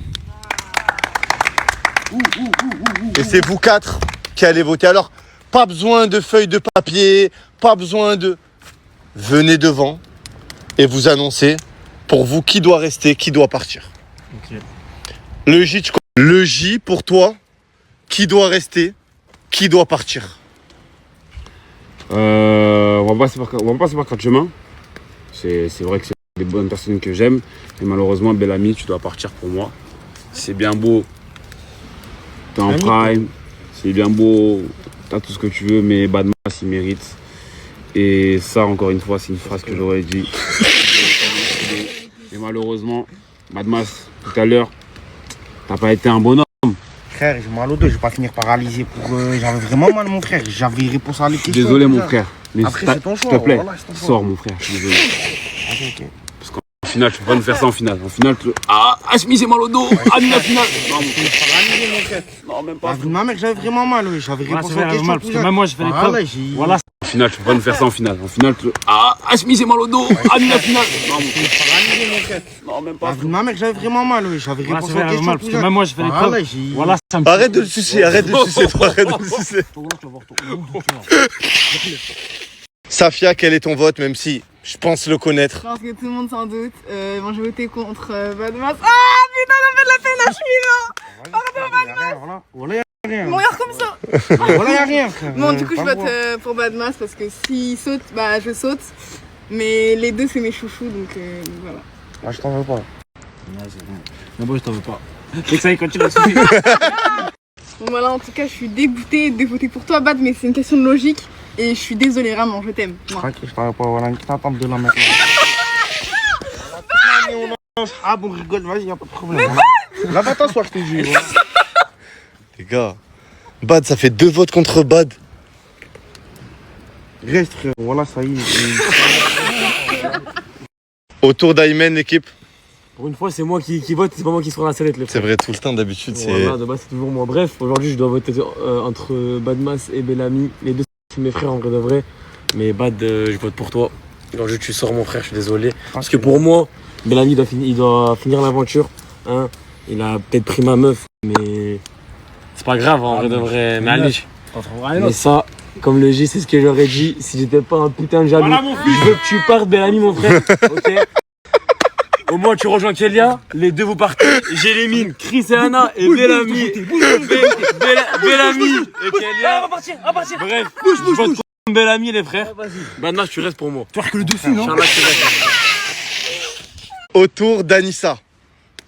Et c'est vous quatre qui allez voter. Alors, pas besoin de feuilles de papier, pas besoin de... Venez devant et vous annoncez pour vous qui doit rester, qui doit partir. Ok. Le J pour toi, qui doit rester, qui doit partir. On va passer par quatre chemins. C'est vrai que c'est des bonnes personnes que j'aime. Mais malheureusement, Bellamy, tu dois partir pour moi. C'est bien beau. T'es en prime. C'est bien beau. T'as tout ce que tu veux, mais Badmas, il mérite. Et ça, encore une fois, c'est une phrase que j'aurais dit. Et malheureusement, Badmas, tout à l'heure, t'as pas été un bonhomme. Frère, j'ai mal au dos, je vais pas finir paralysé pour. J'avais vraiment mal, mon frère. J'avais réponse à les questions. Désolé, mon frère. Mais Après, c'est ton choix. s'il te plaît, Voilà, c'est ton choix. sors, mon frère. Je suis désolé. Ok. Parce qu'en finale, tu peux pas nous faire ça en finale. En finale, tu... Ah, Hachmi, j'ai mal au dos. Ah, la finale. Non, mon frère. Paralysé, mon frère. Non, même Bah, pas. vu ma mère, j'avais vraiment mal, oui. J'avais Voilà, réponse c'est aux vrai, questions. mal, parce que même moi, j'ai fait les Voilà, preuves. j'ai. Voilà, En finale, tu peux pas nous faire ça en finale. En finale, tu... Ah, Hachmi, j'ai mal au dos. Ah, la finale. Non, mon frère. Paralysé, mon frère. Non, même Bah, pas. vu ma mère, j'avais vraiment mal, oui. J'avais voilà, réponse c'est aux vrai, questions. mal, parce que même moi, j'ai fait les Voilà, preuves. j'ai. Voilà, ça me Arrête de le sucer, arrête de le sucer, toi, arrête de le sucer. Safia, quel est ton vote, même si je pense le connaître? Je pense que tout le monde s'en doute. Moi, j'ai voté contre Badmas. Ah putain, ça me fait de la peine, Voilà, voilà, y'a rien. Mon regarde comme ça. Voilà, y'a rien, frère. Bon, du coup, je Pas vote le pour Badmas parce que s'il saute, bah je saute. Mais les deux, c'est mes chouchous, donc voilà. droit. Ah, je t'en veux pas. Mais bon, je t'en veux pas. Dès que ça y continue à suivre. Bon, voilà, en tout cas, je suis dégoûtée de voter pour toi, Bad, mais c'est une question de logique. Et je suis désolée, vraiment, je t'aime. Moi. Tranquille, je t'en veux pas. Voilà, une petite attente de la mettre. Ah bon, rigole, vas-y, y'a pas de problème. Là, va t'asseoir, je te jure. Les gars, Bad, ça fait 2 votes contre Bad. Reste, frère. Voilà, ça y est. Autour d'Aymen, l'équipe. Pour une fois, c'est moi qui vote, c'est pas moi qui sera la sellette, les C'est vrai, tout le temps, d'habitude, c'est... Voilà, de base, c'est toujours moi. Bref, aujourd'hui, je dois voter entre Badmas et Bellamy. Les deux, c'est mes frères en vrai de vrai. Mais Bad, je vote pour toi. Aujourd'hui, tu sors, mon frère, je suis désolé. Parce que pour moi, Bellamy, il doit finir l'aventure. Hein. Il a peut-être pris ma meuf, mais c'est pas grave, en vrai de vrai. Mais allez, mais ça, comme le J, c'est ce que j'aurais dit si j'étais pas un putain de jaloux. Je veux que tu partes, Bellamy, mon frère. Ok. Au moins, tu rejoins Kélia, les deux vous partez. J'élimine Chris et Anna et Bellamy. Bellamy et Kélia. On va partir. Bref, je vote contre Bellamy, les frères. Badmas, tu restes pour moi. Tu que le dessus, non? Autour d'Anissa.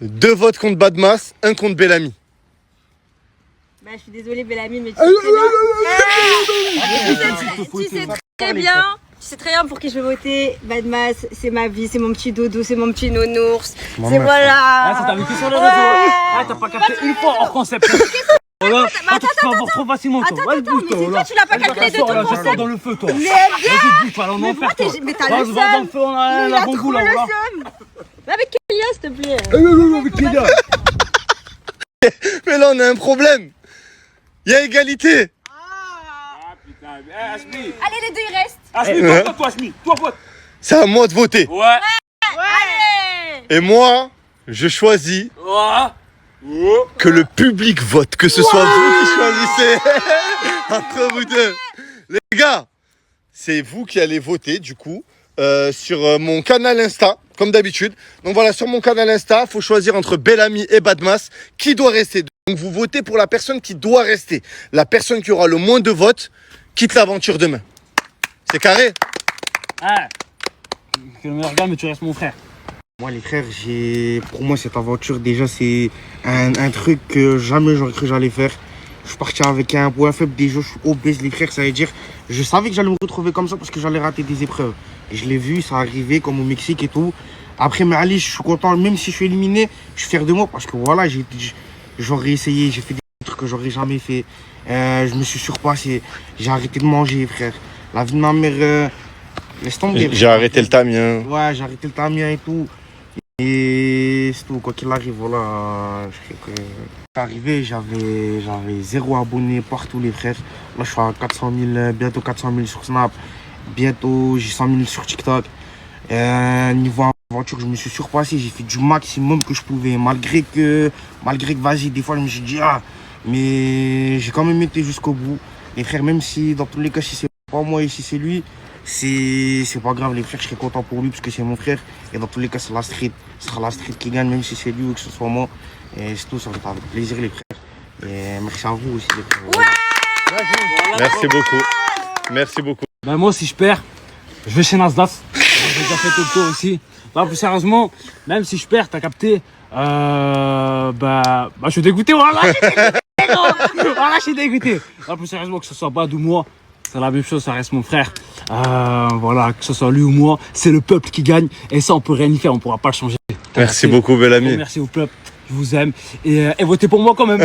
2 votes contre Badmas, 1 contre Bellamy. Bah, je suis désolée, Bellamy, mais tu sais très bien. Tu sais très bien pour qui je vais voter. Badmas, c'est ma vie, c'est mon petit dodo, c'est mon petit nounours. C'est voilà. Ah, ça t'a vécu sur les réseaux. Ah, t'as pas capté une fois hors concept. Voilà. attends, Tu vas voir trop facilement, toi. Vas-y, Attends, bouge, mais c'est voilà. toi, tu l'as pas Vas-y, calculé de sors, ton là, concept. sors dans le feu, toi. Mais viens. Vas-y, bouge, tu vas aller en Mais enfer, pourquoi toi. mais t'as Va le dans le seum. feu, on a Mais il la a bonne trop boule, le voilà. seum. Va avec Kélia, s'il te plaît. Avec Kélia. Mais là, on a un problème. Il y a égalité. Ah, putain. Eh, Asmi. Allez, les deux, ils restent. Asmi, toi, Asmi. Toi, pote. C'est à moi de voter. Ouais. Allez. Et moi, je choisis Ouais. que le public vote, que ce soit vous qui choisissez entre vous deux. Les gars, c'est vous qui allez voter du coup sur mon canal Insta, comme d'habitude. Donc voilà, sur mon canal Insta, il faut choisir entre Bellamy et Badmas qui doit rester. Donc vous votez pour la personne qui doit rester. La personne qui aura le moins de votes quitte l'aventure demain. C'est carré? Ah. Tu es le meilleur gars, mais tu restes mon frère. Moi, les frères, pour moi, cette aventure, déjà, c'est un truc que jamais j'aurais cru que j'allais faire. Je suis parti avec un poids faible, déjà, je suis obèse, les frères, ça veut dire, je savais que j'allais me retrouver comme ça parce que j'allais rater des épreuves. Et je l'ai vu, ça arrivait, comme au Mexique et tout. Après, mais allez, je suis content, même si je suis éliminé, je suis fier de moi parce que voilà, j'aurais essayé, j'ai fait des trucs que j'aurais jamais fait. Je me suis surpassé, j'ai arrêté de manger, frère. La vie de ma mère, laisse tomber. J'ai arrêté le tamien. Ouais, j'ai arrêté le tamien et tout. Et c'est tout, quoi qu'il arrive, voilà. Arrivé, j'avais 0 abonnés partout, les frères. Là, je suis à 400 000, bientôt 400 000 sur Snap. Bientôt, j'ai 100 000 sur TikTok. Niveau aventure, je me suis surpassé. J'ai fait du maximum que je pouvais. Malgré que vas-y, des fois, je me suis dit, mais j'ai quand même été jusqu'au bout. Les frères, même si, dans tous les cas, si c'est pas moi et si c'est lui, c'est pas grave, les frères, je serai content pour lui parce que c'est mon frère. Et dans tous les cas, c'est la street. Ce sera la street qui gagne, même si c'est lui ou que ce soit moi. Et c'est tout, ça va être avec plaisir, les frères. Et merci à vous aussi, les frères. Ouais. Merci beaucoup. Merci beaucoup. Ben moi, si je perds, je vais chez Nasdaq. J'ai déjà fait tout le tour ici. Là, plus sérieusement, même si je perds, t'as capté, je suis dégoûté. Voilà, je suis dégoûté, gros. Voilà, je suis dégoûté. Là, plus sérieusement, que ce soit Bad ou moi, c'est la même chose, ça reste mon frère. Voilà, que ce soit lui ou moi, c'est le peuple qui gagne. Et ça, on peut rien y faire, on pourra pas le changer. Merci beaucoup, Bellamy. Merci au peuple, je vous aime. Et votez pour moi quand même.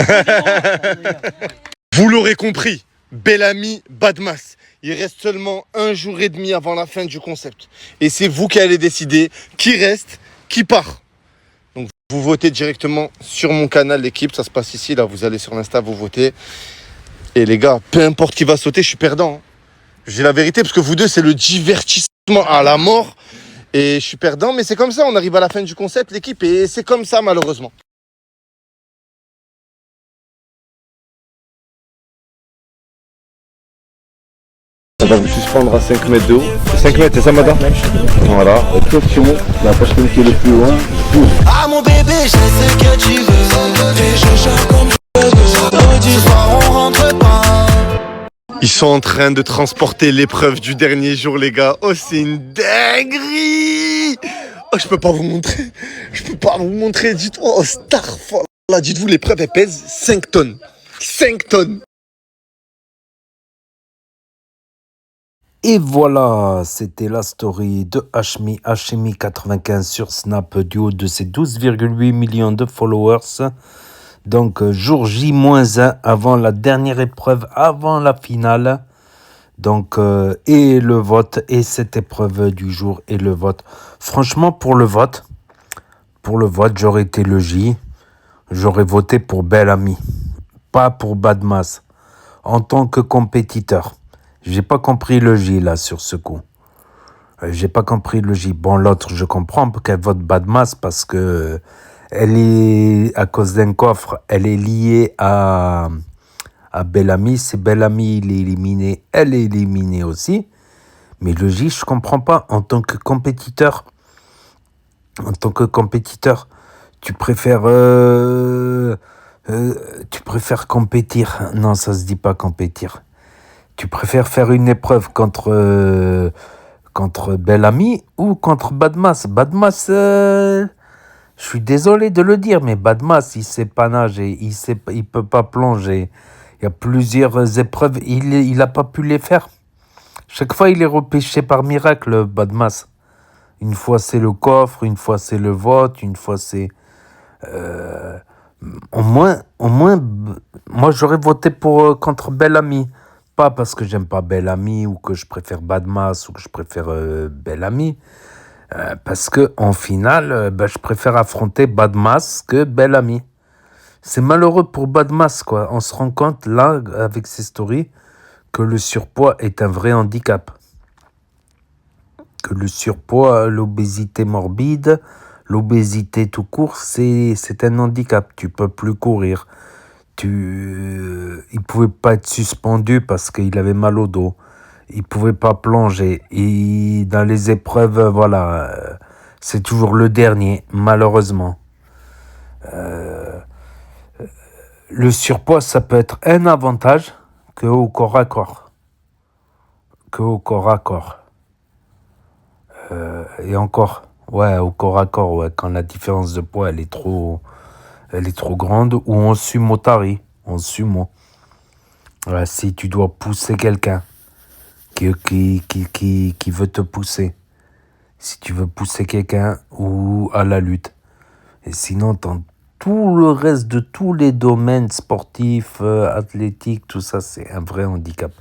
Vous l'aurez compris, Bellamy, Badmas. Il reste seulement 1 jour et demi avant la fin du concept. Et c'est vous qui allez décider qui reste, qui part. Donc vous votez directement sur mon canal, l'équipe. Ça se passe ici, là, vous allez sur l'Insta, vous votez. Et les gars, peu importe qui va sauter, je suis perdant. J'ai la vérité, parce que vous deux, c'est le divertissement à la mort. Et je suis perdant, mais c'est comme ça, on arrive à la fin du concept, l'équipe, et c'est comme ça, malheureusement. On va vous suspendre à 5 mètres de haut. 5 mètres, c'est ça, madame? Voilà. Question, la personne qui est le plus loin, pousse. Ah mon bébé, je sais ce que tu veux. Et je gère comme je veux. Ce soir on rentre pas. Ils sont en train de transporter l'épreuve du dernier jour, les gars. Oh, c'est une dinguerie! Oh, je peux pas vous montrer. Je peux pas vous montrer. Dites-moi, oh, starfall. Là, dites-vous, l'épreuve, elle pèse 5 tonnes. 5 tonnes. Et voilà, c'était la story de Hmi95 sur Snap du haut de ses 12,8 millions de followers. Donc, jour J-1 avant la dernière épreuve, avant la finale. Donc, et le vote, et cette épreuve du jour, et le vote. Franchement, pour le vote, j'aurais été le J. J'aurais voté pour Bellamy, pas pour Badmas, en tant que compétiteur. J'ai pas compris le J, là, sur ce coup. J'ai pas compris le J. Bon, l'autre, je comprends qu'elle vote Badmas parce que elle est, à cause d'un coffre, elle est liée à Bellamy. Si Bellamy il est éliminé, elle est éliminée aussi. Mais le J, je comprends pas. En tant que compétiteur, tu préfères compétir. Non, ça se dit pas compétir. Tu préfères faire une épreuve contre Bellamy ou contre Badmas? Badmas, je suis désolé de le dire, mais Badmas, il sait pas nager, il peut pas plonger. Il y a plusieurs épreuves, il a pas pu les faire. Chaque fois, il est repêché par miracle, Badmas. Une fois, c'est le coffre, une fois, c'est le vote, une fois, c'est... moi j'aurais voté contre Bellamy. Pas parce que j'aime pas Bellamy ou que je préfère Badmas ou que je préfère Bellamy. Parce que en finale, je préfère affronter Badmas que Bellamy. C'est malheureux pour Badmas, quoi. On se rend compte, là, avec ces stories, que le surpoids est un vrai handicap. Que le surpoids, l'obésité morbide, l'obésité tout court, c'est un handicap. Tu peux plus courir. Il pouvait pas être suspendu parce qu'il avait mal au dos. Il pouvait pas plonger. Et dans les épreuves, voilà, c'est toujours le dernier, malheureusement. Le surpoids, ça peut être un avantage que au corps à corps. Et encore, ouais, au corps à corps, ouais, quand la différence de poids, elle est trop grande, ou en sumo-tari, en sumo. Ouais, si tu dois pousser quelqu'un qui veut te pousser, si tu veux pousser quelqu'un ou à la lutte. Et sinon, dans tout le reste de tous les domaines sportifs, athlétiques, tout ça, c'est un vrai handicap.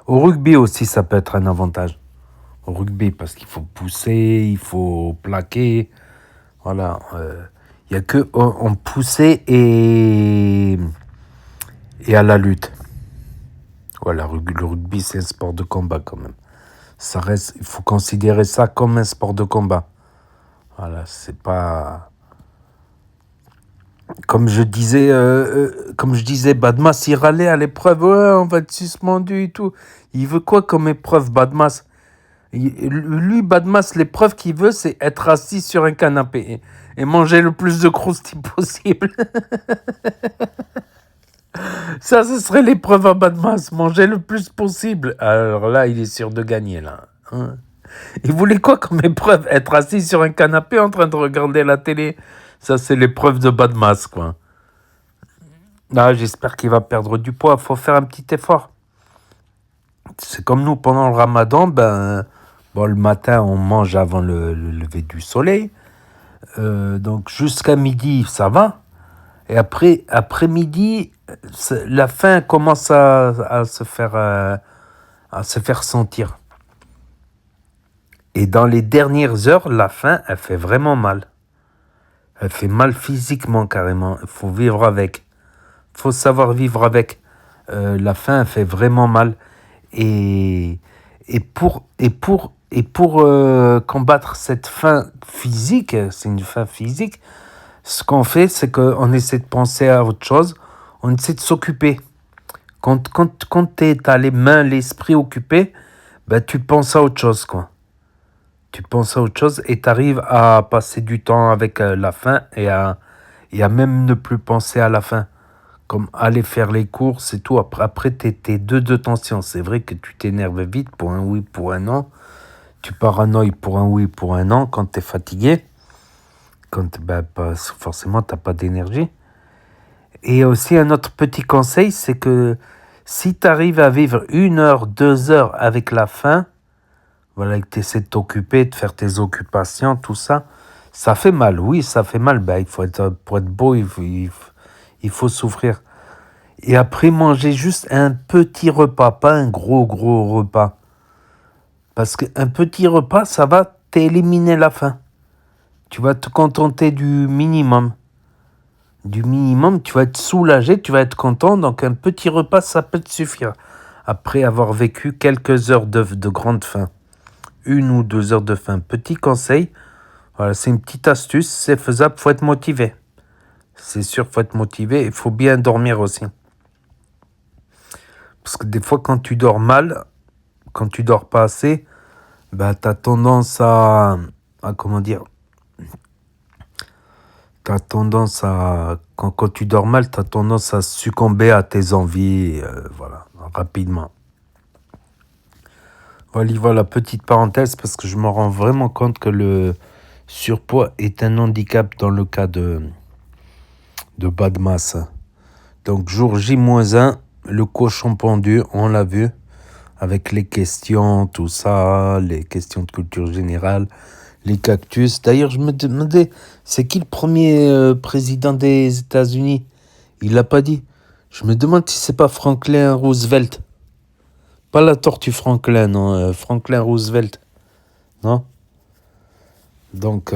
Au rugby aussi, ça peut être un avantage. Au rugby, parce qu'il faut pousser, il faut plaquer. Voilà. Il n'y a que en pousser et à la lutte. Voilà, le rugby, c'est un sport de combat quand même. Ça reste, il faut considérer ça comme un sport de combat. Voilà, c'est pas... Comme je disais, Badmas, il râlait à l'épreuve. Ouais, on va être suspendu et tout. Il veut quoi comme épreuve, Badmas? Lui, Badmas, l'épreuve qu'il veut, c'est être assis sur un canapé et manger le plus de croustilles possible. Ça, ce serait l'épreuve à Badmas, manger le plus possible. Alors là, il est sûr de gagner, là. Hein? Il voulait quoi comme épreuve? Être assis sur un canapé en train de regarder la télé. Ça, c'est l'épreuve de Badmas, quoi. Là, j'espère qu'il va perdre du poids. Il faut faire un petit effort. C'est comme nous, pendant le ramadan, le matin, on mange avant le lever du soleil. Donc, jusqu'à midi, ça va. Et après midi, la faim commence à se faire sentir. Et dans les dernières heures, la faim, elle fait vraiment mal. Elle fait mal physiquement, carrément. Il faut vivre avec. Il faut savoir vivre avec. La faim, elle fait vraiment mal. Et pour combattre cette faim physique, c'est une faim physique, ce qu'on fait, c'est qu'on essaie de penser à autre chose. On essaie de s'occuper. Quand tu as les mains, l'esprit occupé, tu penses à autre chose, quoi. Tu penses à autre chose et tu arrives à passer du temps avec la faim et à même ne plus penser à la faim. Comme aller faire les courses et tout. Après t'es deux de tension. C'est vrai que tu t'énerves vite pour un oui, pour un non. Tu paranoïes pour un oui, pour un non quand t'es fatigué. Quand forcément t'as pas d'énergie. Et aussi un autre petit conseil, c'est que si tu arrives à vivre 1 heure, 2 heures avec la faim, voilà, que tu essaies de t'occuper, de faire tes occupations, tout ça, ça fait mal. Oui, ça fait mal. Pour être beau, il faut souffrir. Et après, manger juste un petit repas, pas un gros repas. Parce qu'un petit repas, ça va t'éliminer la faim. Tu vas te contenter du minimum. Du minimum, tu vas être soulagé, tu vas être content. Donc un petit repas, ça peut te suffire. Après avoir vécu quelques heures de grande faim. 1 ou 2 heures de faim. Petit conseil, voilà, c'est une petite astuce, c'est faisable, il faut être motivé. C'est sûr, il faut être motivé, il faut bien dormir aussi. Parce que des fois, quand tu dors mal, quand tu dors pas assez, tu as tendance à comment dire, quand tu dors mal, tu as tendance à succomber à tes envies, voilà, rapidement. Voilà, petite parenthèse, parce que je me rends vraiment compte que le surpoids est un handicap dans le cas de Badmas. Donc, jour J-1, le cochon pendu, on l'a vu, avec les questions, tout ça, les questions de culture générale, les cactus. D'ailleurs, je me demandais, c'est qui le premier président des États-Unis? Il l'a pas dit. Je me demande si c'est pas Franklin Roosevelt. Pas la tortue Franklin, non. Franklin Roosevelt. Non? Donc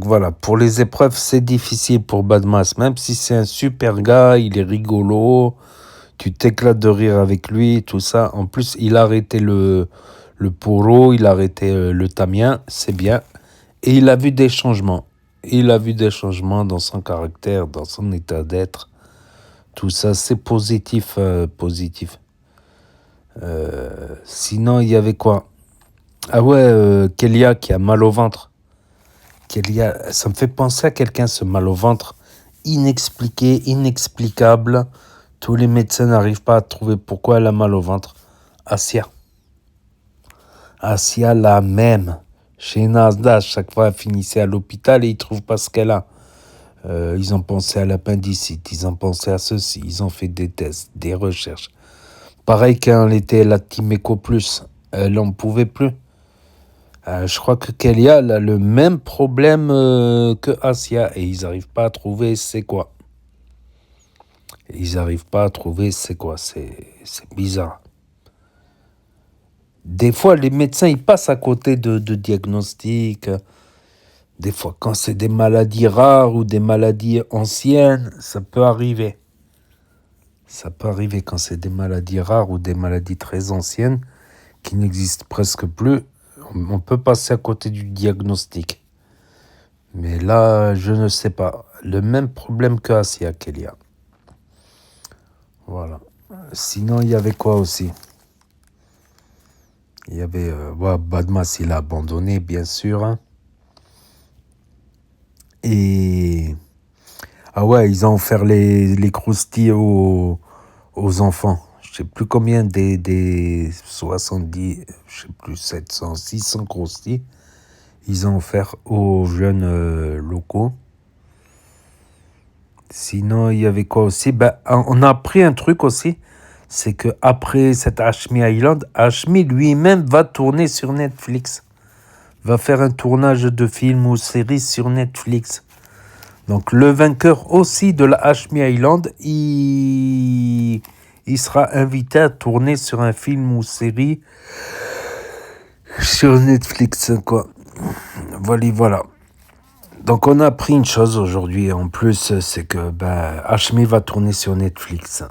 voilà, pour les épreuves, c'est difficile pour Badmas. Même si c'est un super gars, il est rigolo, tu t'éclates de rire avec lui, tout ça. En plus, il a arrêté le poro, il a arrêté le tamien, c'est bien. Et il a vu des changements. Il a vu des changements dans son caractère, dans son état d'être. Tout ça, c'est positif. Sinon, il y avait quoi? Ah ouais, Kélia qui a mal au ventre. Kélia, ça me fait penser à quelqu'un, ce mal au ventre. Inexpliqué, inexplicable. Tous les médecins n'arrivent pas à trouver pourquoi elle a mal au ventre. Asia, la même. Chez Nasdaq, chaque fois, elle finissait à l'hôpital et ils ne trouvent pas ce qu'elle a. Ils ont pensé à l'appendicite, ils ont pensé à ceci, ils ont fait des tests, des recherches. Pareil quand elle était la Timeco Plus, elle n'en pouvait plus. Je crois que Kélia a le même problème que Asia et ils n'arrivent pas à trouver c'est quoi. C'est bizarre. Des fois, les médecins, ils passent à côté de diagnostics. Des fois, quand c'est des maladies rares ou des maladies anciennes, ça peut arriver. Ça peut arriver quand c'est des maladies rares ou des maladies très anciennes qui n'existent presque plus. On peut passer à côté du diagnostic. Mais là, je ne sais pas. Le même problème que Asia, Kélia. Voilà. Sinon, il y avait quoi aussi? Il y avait... Badmas, il a abandonné, bien sûr. Hein. Et... Ah ouais, ils ont offert les croustilles aux enfants. Je sais plus combien des 70, je sais plus, 700, 600 croustilles. Ils ont offert aux jeunes locaux. Sinon, il y avait quoi aussi? On a appris un truc aussi. C'est qu'après cette Hashmi Island, Hashmi lui-même va tourner sur Netflix. Va faire un tournage de film ou série sur Netflix. Donc le vainqueur aussi de la Hashmi Island, il sera invité à tourner sur un film ou série sur Netflix, quoi. Voilà. Donc on a appris une chose aujourd'hui en plus, c'est que Hashmi va tourner sur Netflix.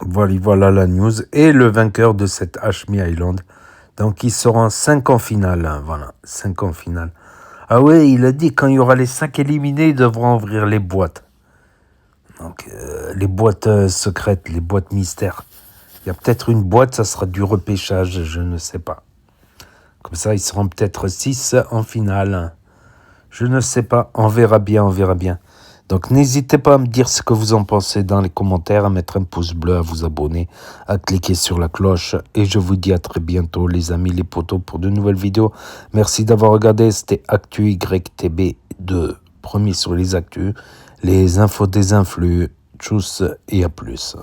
Voilà la news. Et le vainqueur de cette Hashmi Island. Donc ils seront 5 en finale. Hein, voilà, 5 en finale. Ah ouais, il a dit quand il y aura les 5 éliminés, ils devront ouvrir les boîtes. Donc les boîtes secrètes, les boîtes mystères. Il y a peut-être une boîte, ça sera du repêchage, je ne sais pas. Comme ça, ils seront peut-être 6 en finale. Je ne sais pas, on verra bien. Donc n'hésitez pas à me dire ce que vous en pensez dans les commentaires, à mettre un pouce bleu, à vous abonner, à cliquer sur la cloche. Et je vous dis à très bientôt les amis, les potos, pour de nouvelles vidéos. Merci d'avoir regardé, c'était Actu YTB2, premier sur les actus, les infos des influx. Tchuss et à plus.